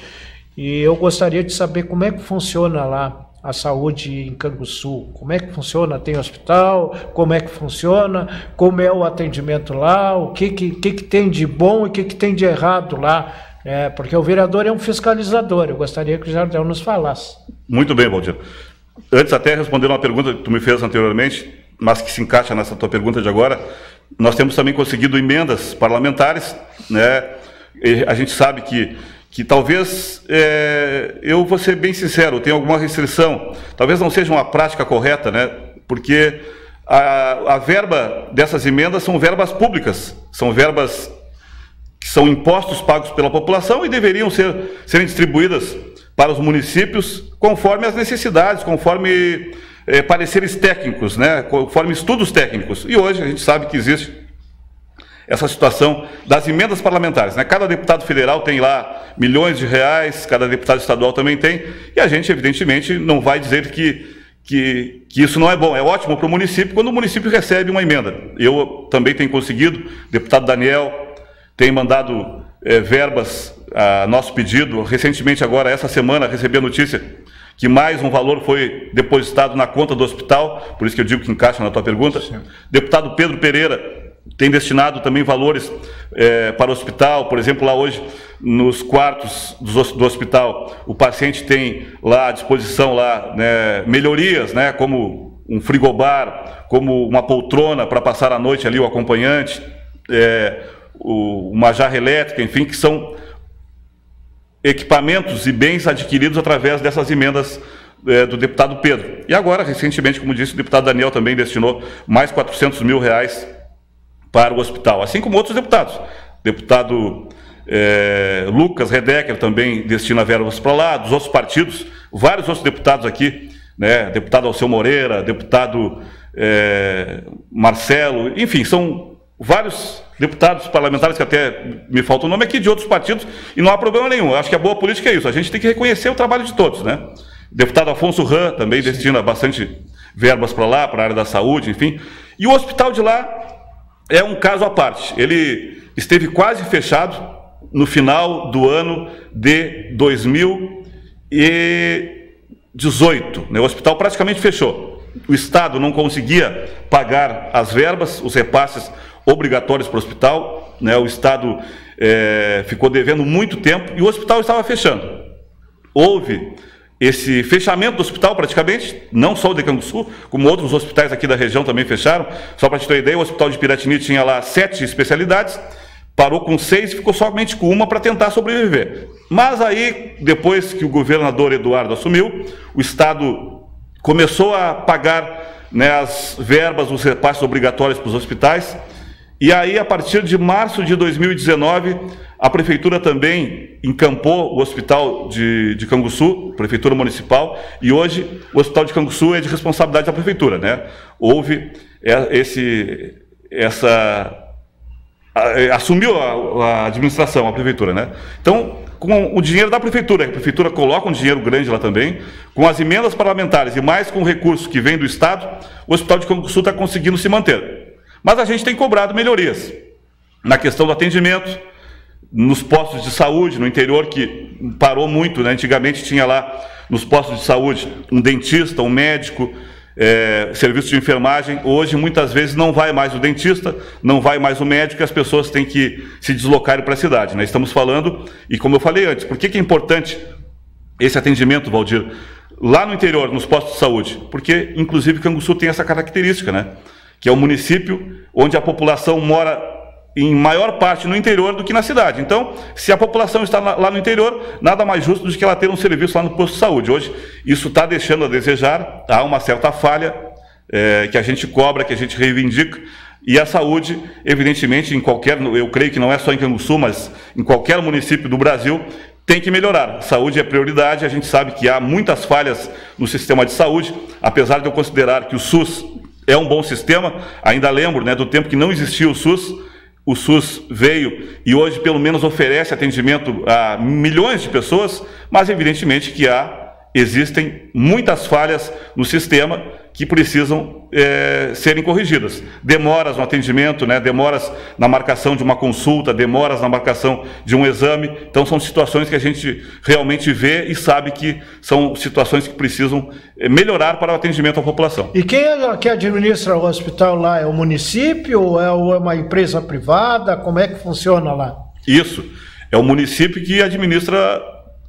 e eu gostaria de saber como é que funciona lá a saúde em Canguçu. Como é que funciona? Tem hospital? Como é que funciona? Como é o atendimento lá? O que tem de bom e o que tem de errado lá? Porque o vereador é um fiscalizador. Eu gostaria que o Jardel nos falasse. Muito bem, Valdir. Antes até responder uma pergunta que tu me fez anteriormente, mas que se encaixa nessa tua pergunta de agora, nós temos também conseguido emendas parlamentares, né? E a gente sabe que talvez, eu vou ser bem sincero, tem alguma restrição, talvez não seja uma prática correta, né? Porque a verba dessas emendas são verbas públicas, são verbas que são impostos pagos pela população e deveriam serem distribuídas para os municípios conforme as necessidades, conforme pareceres técnicos, né? Conforme estudos técnicos. E hoje a gente sabe que existe essa situação das emendas parlamentares, né? Cada deputado federal tem lá milhões de reais, cada deputado estadual também tem, e a gente, evidentemente, não vai dizer que que isso não é bom. É ótimo para o município quando o município recebe uma emenda. Eu também tenho conseguido, o deputado Daniel tem mandado verbas a nosso pedido. Recentemente, agora, essa semana, recebi a notícia que mais um valor foi depositado na conta do hospital, por isso que eu digo que encaixa na tua pergunta. Sim. Deputado Pedro Pereira tem destinado também valores para o hospital. Por exemplo, lá hoje, nos quartos do hospital, o paciente tem lá à disposição lá, né, melhorias, né, como um frigobar, como uma poltrona para passar a noite ali o acompanhante, uma jarra elétrica, enfim, que são equipamentos e bens adquiridos através dessas emendas do deputado Pedro. E agora, recentemente, como disse, o deputado Daniel também destinou mais 400 mil reais para o hospital, assim como outros deputados. Deputado Lucas Redecker também destina verbas para lá, dos outros partidos, vários outros deputados aqui, né, deputado Alceu Moreira, deputado Marcelo, enfim, são vários deputados parlamentares, que até me falta o nome aqui, de outros partidos, e não há problema nenhum. Eu acho que a boa política é isso, a gente tem que reconhecer o trabalho de todos, né? O deputado Afonso Ram também destina bastante verbas para lá, para a área da saúde, enfim. E o hospital de lá é um caso à parte. Ele esteve quase fechado no final do ano de 2018, né? O hospital praticamente fechou. O Estado não conseguia pagar as verbas, os repasses obrigatórios para o hospital, né? O Estado ficou devendo muito tempo e o hospital estava fechando. Houve esse fechamento do hospital praticamente, não só o de Canguçu, como outros hospitais aqui da região também fecharam. Só para te ter uma ideia, o hospital de Piratini tinha lá 7 especialidades, parou com 6 e ficou somente com uma para tentar sobreviver. Mas aí, depois que o governador Eduardo assumiu, o Estado começou a pagar, né, as verbas, os repasses obrigatórios para os hospitais. E aí, a partir de março de 2019, a Prefeitura também encampou o Hospital de Canguçu, Prefeitura Municipal, e hoje o Hospital de Canguçu é de responsabilidade da Prefeitura, né? Houve assumiu a administração, a Prefeitura, né? Então, com o dinheiro da Prefeitura, a Prefeitura coloca um dinheiro grande lá também, com as emendas parlamentares e mais com o recurso que vem do Estado, o Hospital de Canguçu está conseguindo se manter. Mas a gente tem cobrado melhorias na questão do atendimento, nos postos de saúde, no interior, que parou muito, né? Antigamente tinha lá nos postos de saúde um dentista, um médico, serviço de enfermagem. Hoje, muitas vezes, não vai mais o dentista, não vai mais o médico, e as pessoas têm que se deslocar para a cidade, né? Estamos falando, e como eu falei antes, por que é importante esse atendimento, Valdir, lá no interior, nos postos de saúde? Porque, inclusive, Canguçu tem essa característica, né? Que é um município onde a população mora em maior parte no interior do que na cidade. Então, se a população está lá no interior, nada mais justo do que ela ter um serviço lá no posto de saúde. Hoje, isso está deixando a desejar, há uma certa falha que a gente cobra, que a gente reivindica, e a saúde, evidentemente, eu creio que não é só em Canguçu, mas em qualquer município do Brasil, tem que melhorar. A saúde é prioridade, a gente sabe que há muitas falhas no sistema de saúde, apesar de eu considerar que o SUS é um bom sistema. Ainda lembro, né, do tempo que não existia o SUS veio e hoje pelo menos oferece atendimento a milhões de pessoas, mas evidentemente que existem muitas falhas no sistema que precisam serem corrigidas. Demoras no atendimento, né, demoras na marcação de uma consulta, demoras na marcação de um exame. Então são situações que a gente realmente vê e sabe que são situações que precisam melhorar para o atendimento à população. E quem é que administra o hospital lá? É o município ou é uma empresa privada? Como é que funciona lá? Isso, é o município que administra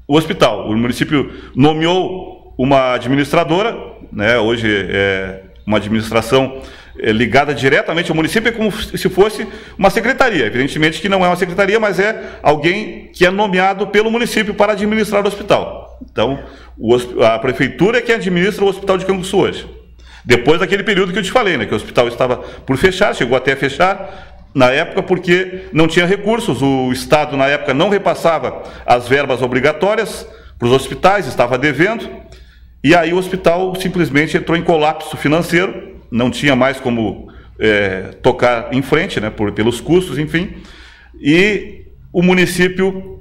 o hospital. O município nomeou uma administradora, né? Hoje é uma administração ligada diretamente ao município, é como se fosse uma secretaria. Evidentemente que não é uma secretaria, mas é alguém que é nomeado pelo município para administrar o hospital. Então, a prefeitura é que administra o Hospital de Canguçu hoje. Depois daquele período que eu te falei, né? Que o hospital estava por fechar, chegou até a fechar, na época, porque não tinha recursos, o Estado, na época, não repassava as verbas obrigatórias para os hospitais, estava devendo, e aí o hospital simplesmente entrou em colapso financeiro, não tinha mais como tocar em frente, né, pelos custos, enfim, e o município,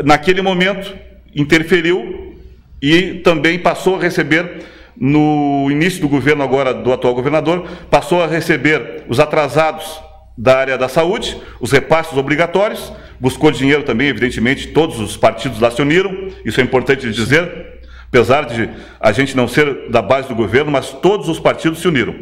naquele momento, interferiu e também passou a receber no início do governo agora do atual governador, passou a receber os atrasados da área da saúde, os repasses obrigatórios, buscou dinheiro também, evidentemente, todos os partidos lá se uniram, isso é importante dizer, apesar de a gente não ser da base do governo, mas todos os partidos se uniram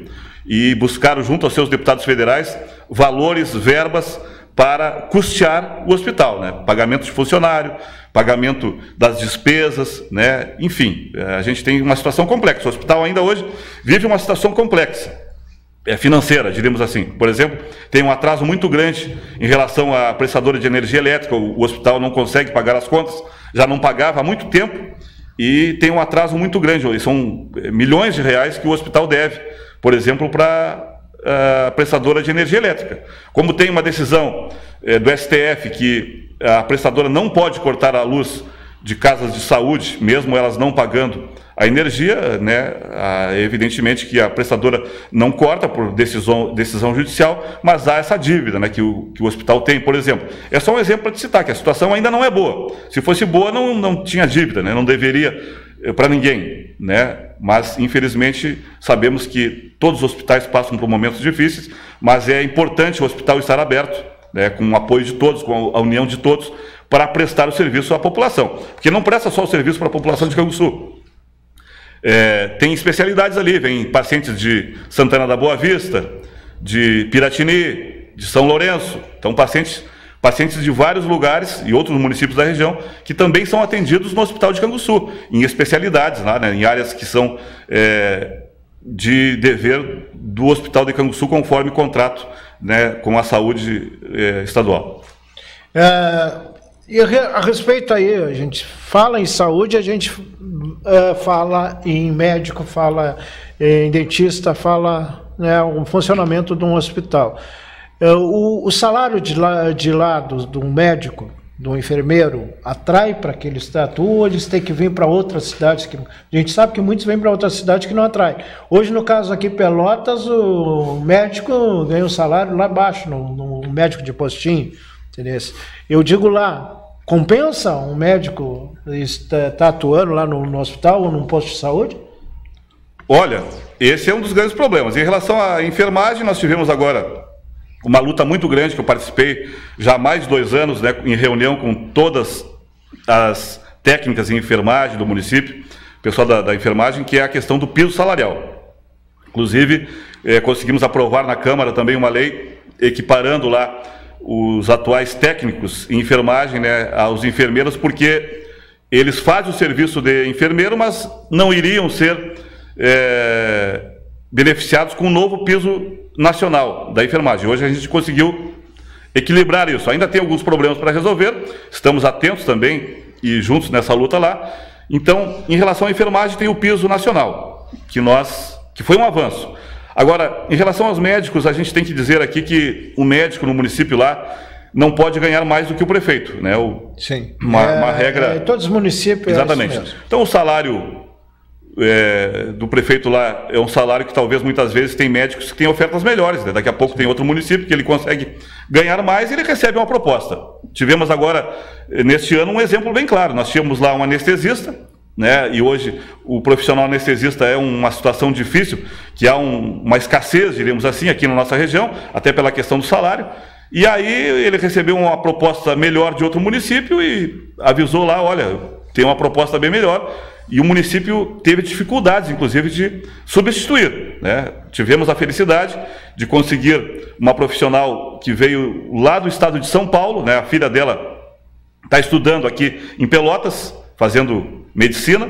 e buscaram junto aos seus deputados federais valores, verbas para custear o hospital, né? Pagamento de funcionário, pagamento das despesas, né? Enfim, a gente tem uma situação complexa. O hospital ainda hoje vive uma situação complexa, financeira, diríamos assim. Por exemplo, tem um atraso muito grande em relação à prestadora de energia elétrica. O hospital não consegue pagar as contas, já não pagava há muito tempo e tem um atraso muito grande. São milhões de reais que o hospital deve, por exemplo, para a prestadora de energia elétrica. Como tem uma decisão do STF que a prestadora não pode cortar a luz de casas de saúde, mesmo elas não pagando a energia, né? Evidentemente que a prestadora não corta por decisão judicial, mas há essa dívida, né, que o hospital tem, por exemplo. É só um exemplo para te citar, que a situação ainda não é boa. Se fosse boa, não tinha dívida, né? Não deveria para ninguém, né? Mas, infelizmente, sabemos que todos os hospitais passam por momentos difíceis, mas é importante o hospital estar aberto, né, com o apoio de todos, com a união de todos, para prestar o serviço à população. Porque não presta só o serviço para a população de Canguçu. Tem especialidades ali, vem pacientes de Santana da Boa Vista, de Piratini, de São Lourenço. Então, pacientes de vários lugares e outros municípios da região que também são atendidos no Hospital de Canguçu, em especialidades, lá, né, em áreas que são de dever do Hospital de Canguçu, conforme contrato, né, com a saúde estadual. E a respeito aí, a gente fala em saúde, a gente fala em médico, fala em dentista, fala, né, o funcionamento de um hospital. O salário de lá do médico, do enfermeiro, atrai para aquele estado, ou eles têm que vir para outras cidades? Que a gente sabe que muitos vêm para outras cidades que não atraem. Hoje, no caso aqui, Pelotas, o médico ganha um salário lá baixo, no médico de postinho. Entendeu? Eu digo lá, compensa um médico estar atuando lá no hospital ou num posto de saúde? Olha, esse é um dos grandes problemas. Em relação à enfermagem, nós tivemos agora uma luta muito grande, que eu participei já há mais de 2 anos, né, em reunião com todas as técnicas em enfermagem do município, pessoal da enfermagem, que é a questão do piso salarial. Inclusive, conseguimos aprovar na Câmara também uma lei equiparando lá os atuais técnicos em enfermagem, né, aos enfermeiros, porque eles fazem o serviço de enfermeiro, mas não iriam ser beneficiados com o novo piso nacional da enfermagem. Hoje a gente conseguiu equilibrar isso. Ainda tem alguns problemas para resolver, estamos atentos também e juntos nessa luta lá. Então, em relação à enfermagem, tem o piso nacional, que foi um avanço. Agora, em relação aos médicos, a gente tem que dizer aqui que o médico no município lá não pode ganhar mais do que o prefeito, né? Sim. Uma regra. Todos os municípios. Exatamente. Então, o salário do prefeito lá é um salário que talvez muitas vezes tem médicos que têm ofertas melhores, né? Daqui a pouco tem outro município que ele consegue ganhar mais e ele recebe uma proposta. Tivemos agora, neste ano, um exemplo bem claro. Nós tínhamos lá um anestesista, né? E hoje o profissional anestesista é uma situação difícil, que há uma escassez, diríamos assim, aqui na nossa região, até pela questão do salário. E aí ele recebeu uma proposta melhor de outro município e avisou lá, olha, tem uma proposta bem melhor. E o município teve dificuldades, inclusive, de substituir, né? Tivemos a felicidade de conseguir uma profissional que veio lá do estado de São Paulo, né? A filha dela está estudando aqui em Pelotas, fazendo medicina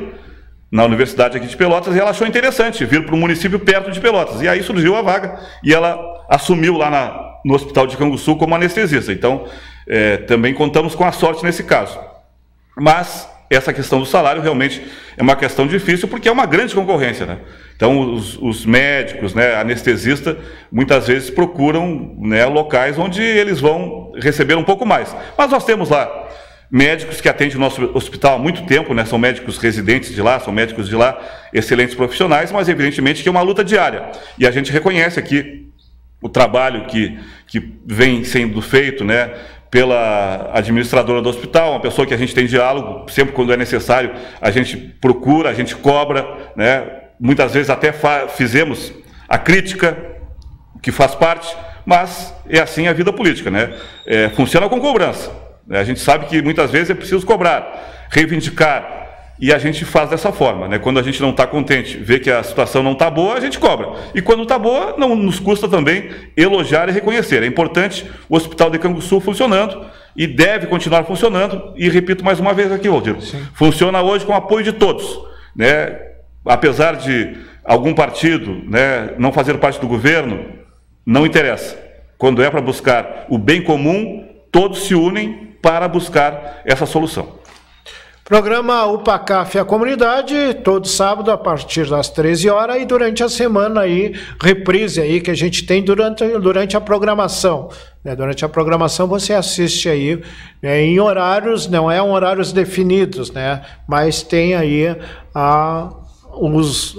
na universidade aqui de Pelotas, e ela achou interessante vir para um município perto de Pelotas. E aí surgiu a vaga e ela assumiu lá no Hospital de Canguçu como anestesista. Então, também contamos com a sorte nesse caso. Mas essa questão do salário realmente é uma questão difícil, porque é uma grande concorrência, né? Então, os médicos, né, anestesistas, muitas vezes procuram, né, locais onde eles vão receber um pouco mais. Mas nós temos lá médicos que atendem o nosso hospital há muito tempo, né? São médicos residentes de lá, são médicos de lá, excelentes profissionais, mas evidentemente que é uma luta diária. E a gente reconhece aqui o trabalho que vem sendo feito, né, pela administradora do hospital, uma pessoa que a gente tem diálogo, sempre quando é necessário, a gente procura, a gente cobra, né, muitas vezes até fizemos a crítica, que faz parte, mas é assim a vida política, né? Funciona com cobrança. A gente sabe que muitas vezes é preciso cobrar, reivindicar, e a gente faz dessa forma, né? Quando a gente não está contente, vê que a situação não está boa, a gente cobra. E quando está boa, não nos custa também elogiar e reconhecer. É importante o Hospital de Canguçu funcionando e deve continuar funcionando. E repito mais uma vez aqui, Valdir, funciona hoje com o apoio de todos, né? Apesar de algum partido, né, não fazer parte do governo, não interessa. Quando é para buscar o bem comum, todos se unem para buscar essa solução. Programa UPACAF e a Comunidade, todo sábado a partir das 13 horas e durante a semana aí, reprise aí que a gente tem durante a programação. Durante a programação você assiste aí em horários, não é horários definidos, né? Mas tem aí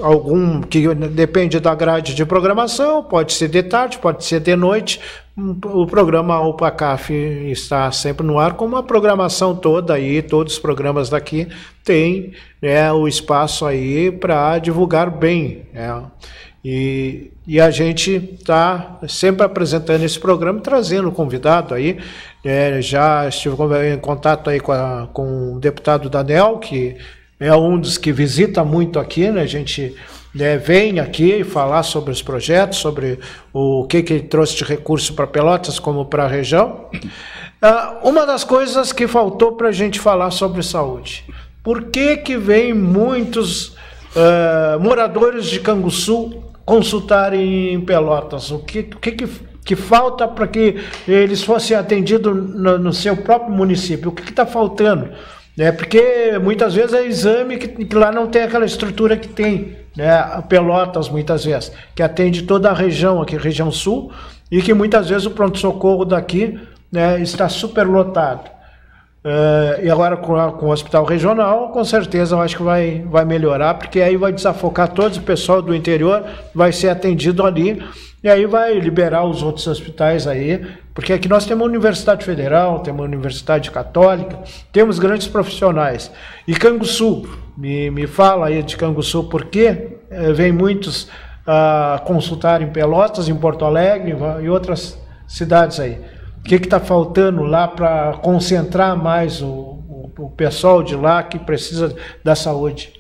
algum que depende da grade de programação, pode ser de tarde, pode ser de noite. O programa UPACAF está sempre no ar com uma programação toda aí, todos os programas daqui tem o espaço aí para divulgar bem, e a gente está sempre apresentando esse programa, trazendo convidado aí, já estive em contato aí com o deputado Daniel, que é um dos que visita muito aqui, né? A gente vem aqui falar sobre os projetos, sobre o que ele trouxe de recurso para Pelotas como para a região. Uma das coisas que faltou para a gente falar sobre saúde. Por que vem muitos moradores de Canguçu consultarem em Pelotas? O que falta para que eles fossem atendidos no seu próprio município? O que está faltando? Porque muitas vezes é exame que lá não tem aquela estrutura que tem, Pelotas muitas vezes, que atende toda a região aqui, região sul, e que muitas vezes o pronto-socorro daqui está superlotado. E agora com o hospital regional, com certeza eu acho que vai melhorar, porque aí vai desafocar todo o pessoal do interior, vai ser atendido ali, e aí vai liberar os outros hospitais aí, porque aqui nós temos uma universidade federal, temos uma universidade católica, temos grandes profissionais. E Canguçu, me fala aí de Canguçu, por que vem muitos consultar em Pelotas, em Porto Alegre e outras cidades aí? O que está faltando lá para concentrar mais o pessoal de lá que precisa da saúde?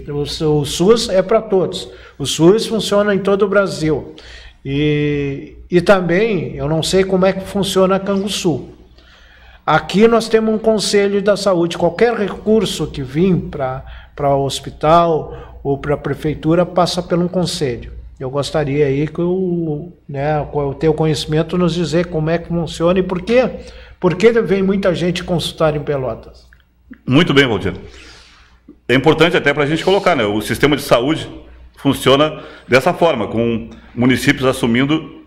O SUS é para todos. O SUS funciona em todo o Brasil. E também, eu não sei como é que funciona a Canguçu. Aqui nós temos um conselho da saúde. Qualquer recurso que vim para o hospital ou para a prefeitura passa por um conselho. Eu gostaria aí que o teu conhecimento nos dizer como é que funciona e por que vem muita gente consultar em Pelotas. Muito bem, Valdir. É importante até para a gente colocar, o sistema de saúde funciona dessa forma, com municípios assumindo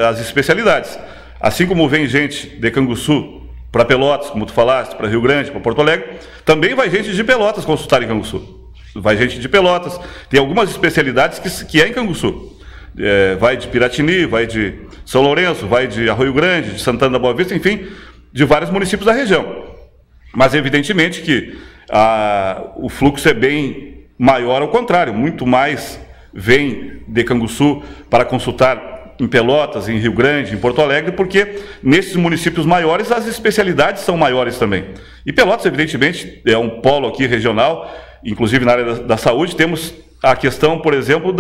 as especialidades. Assim como vem gente de Canguçu para Pelotas, como tu falaste, para Rio Grande, para Porto Alegre, também vai gente de Pelotas consultar em Canguçu. Vai gente de Pelotas, tem algumas especialidades que é em Canguçu. Vai de Piratini, vai de São Lourenço, vai de Arroio Grande, de Santana da Boa Vista, enfim, de vários municípios da região. Mas evidentemente que o fluxo é bem maior, ao contrário, muito mais vem de Canguçu para consultar em Pelotas, em Rio Grande, em Porto Alegre, porque nesses municípios maiores as especialidades são maiores também. E Pelotas, evidentemente, é um polo aqui regional, inclusive na área da saúde. Temos a questão, por exemplo,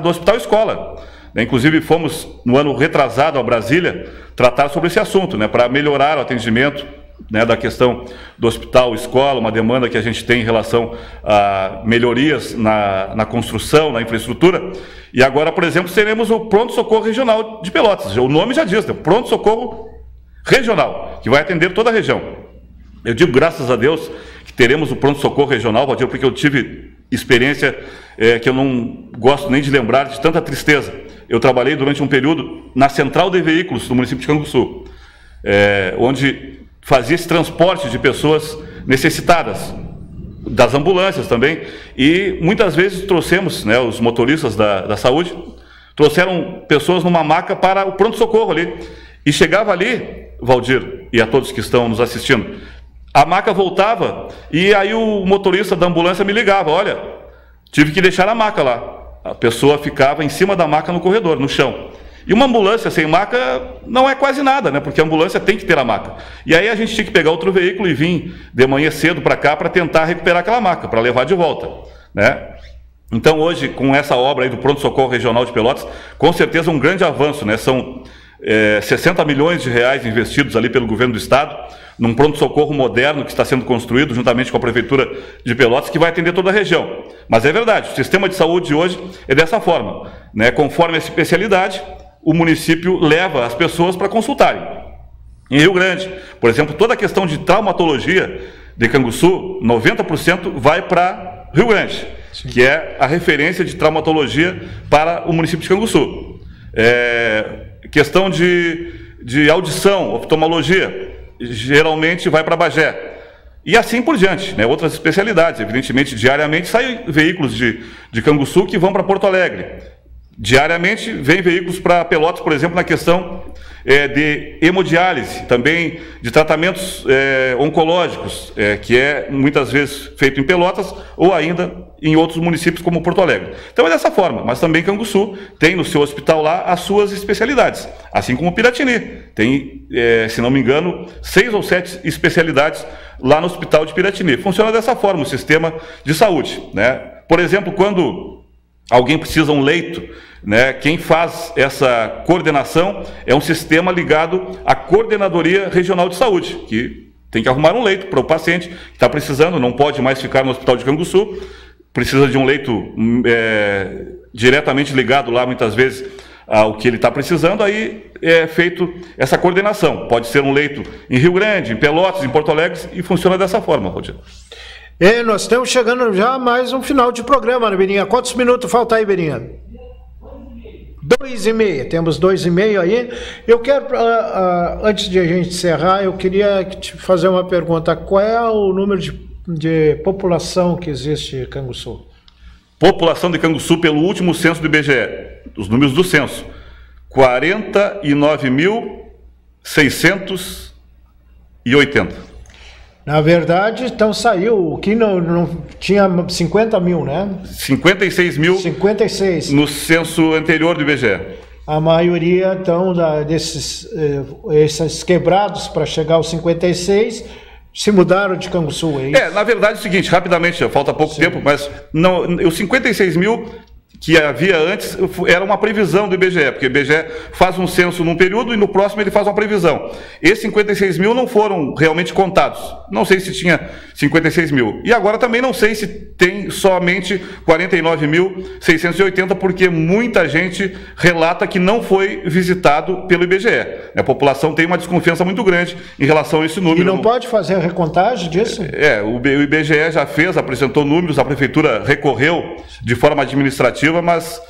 do Hospital Escola. Inclusive fomos, no ano retrasado, a Brasília, tratar sobre esse assunto, para melhorar o atendimento, da questão do Hospital Escola, uma demanda que a gente tem em relação a melhorias na construção, na infraestrutura. E agora, por exemplo, teremos o Pronto-Socorro Regional de Pelotas. O nome já diz, Pronto-Socorro Regional, que vai atender toda a região. Eu digo, graças a Deus, que teremos o Pronto-Socorro Regional, Valdir, porque eu tive experiência que eu não gosto nem de lembrar, de tanta tristeza. Eu trabalhei durante um período na Central de Veículos do município de Canguçu, onde fazia esse transporte de pessoas necessitadas, das ambulâncias também, e muitas vezes trouxemos, os motoristas da saúde, trouxeram pessoas numa maca para o pronto-socorro ali, e chegava ali, Valdir, e a todos que estão nos assistindo, a maca voltava, e aí o motorista da ambulância me ligava, olha, tive que deixar a maca lá. A pessoa ficava em cima da maca no corredor, no chão. E uma ambulância sem maca não é quase nada, né? Porque a ambulância tem que ter a maca. E aí a gente tinha que pegar outro veículo e vir de manhã cedo para cá para tentar recuperar aquela maca, para levar de volta, né? Então hoje, com essa obra aí do Pronto-Socorro Regional de Pelotas, com certeza um grande avanço, né? São 60 milhões de reais investidos ali pelo governo do estado, num pronto-socorro moderno que está sendo construído juntamente com a Prefeitura de Pelotas, que vai atender toda a região. Mas é verdade, o sistema de saúde hoje é dessa forma, né? Conforme a especialidade, o município leva as pessoas para consultarem. Em Rio Grande, por exemplo, toda a questão de traumatologia de Canguçu, 90% vai para Rio Grande, sim, que é a referência de traumatologia para o município de Canguçu. Questão de audição, oftalmologia, geralmente vai para Bagé. E assim por diante, né? Outras especialidades. Evidentemente, diariamente saem veículos de Canguçu que vão para Porto Alegre. Diariamente vem veículos para Pelotas, por exemplo, na questão de hemodiálise, também de tratamentos oncológicos, que é muitas vezes feito em Pelotas ou ainda em outros municípios como Porto Alegre. Então é dessa forma, mas também Canguçu tem no seu hospital lá as suas especialidades, assim como Piratini. Tem, se não me engano, 6 ou 7 especialidades lá no hospital de Piratini. Funciona dessa forma o sistema de saúde, né? Por exemplo, quando alguém precisa de um leito, né? Quem faz essa coordenação é um sistema ligado à Coordenadoria Regional de Saúde, que tem que arrumar um leito para o paciente que está precisando, não pode mais ficar no hospital de Canguçu, precisa de um leito diretamente ligado lá, muitas vezes, ao que ele está precisando, aí é feito essa coordenação. Pode ser um leito em Rio Grande, em Pelotas, em Porto Alegre, e funciona dessa forma, Rodir. Nós estamos chegando já a mais um final de programa, né, Beirinha? Quantos minutos falta aí, Beirinha? 2,5. Temos 2,5 aí. Eu quero, antes de a gente encerrar, eu queria te fazer uma pergunta. Qual é o número de população que existe em Canguçu? População de Canguçu, pelo último censo do IBGE, os números do censo, 49.680. Na verdade, então saiu, o que não tinha 50 mil, né? 56 mil 56. No censo anterior do IBGE. A maioria, então, esses quebrados para chegar aos 56 se mudaram de Canguçu, é isso? Na verdade é o seguinte, rapidamente, falta pouco tempo, mas não, os 56 mil que havia antes era uma previsão do IBGE, porque o IBGE faz um censo num período e no próximo ele faz uma previsão. Esses 56 mil não foram realmente contados. Não sei se tinha 56 mil. E agora também não sei se tem somente 49.680, porque muita gente relata que não foi visitado pelo IBGE. A população tem uma desconfiança muito grande em relação a esse número. E não pode fazer a recontagem disso? O IBGE já fez, apresentou números, a Prefeitura recorreu de forma administrativa, mas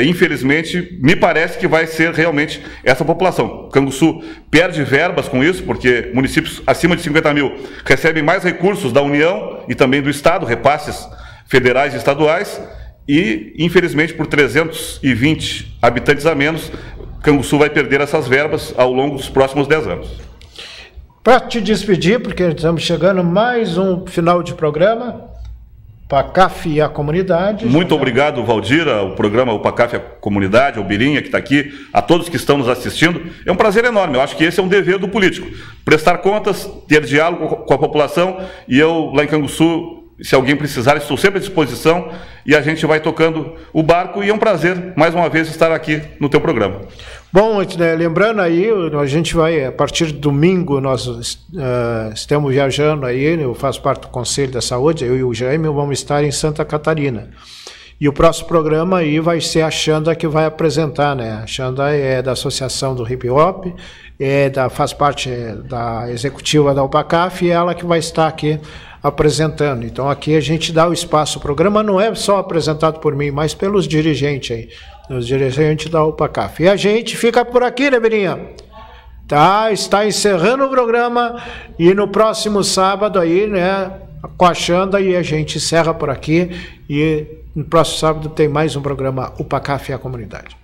infelizmente me parece que vai ser realmente essa população. Canguçu perde verbas com isso, porque municípios acima de 50 mil recebem mais recursos da União e também do Estado, repasses federais e estaduais, e infelizmente por 320 habitantes a menos, Canguçu vai perder essas verbas ao longo dos próximos 10 anos. Para te despedir, porque estamos chegando a mais um final de programa, PACAF e a comunidade. Muito obrigado, Valdir, ao programa O PACAF e a comunidade, ao Birinha que está aqui, a todos que estão nos assistindo. É um prazer enorme, eu acho que esse é um dever do político. Prestar contas, ter diálogo com a população, e eu, lá em Canguçu, se alguém precisar, estou sempre à disposição, e a gente vai tocando o barco, e é um prazer, mais uma vez, estar aqui no teu programa. Bom, lembrando aí, a gente vai, a partir de domingo, nós estamos viajando aí, eu faço parte do Conselho da Saúde, eu e o Jaime vamos estar em Santa Catarina. E o próximo programa aí vai ser a Xanda que vai apresentar, né? A Xanda é da Associação do Hip Hop, faz parte da executiva da UPACAF, e ela que vai estar aqui apresentando. Então aqui a gente dá o espaço. O programa não é só apresentado por mim, mas pelos dirigentes aí. Os dirigentes da UPACAF. E a gente fica por aqui, né, Beirinha? Está encerrando o programa, e no próximo sábado aí, né, com a Xanda, e a gente encerra por aqui, e no próximo sábado tem mais um programa UPACAF e a comunidade.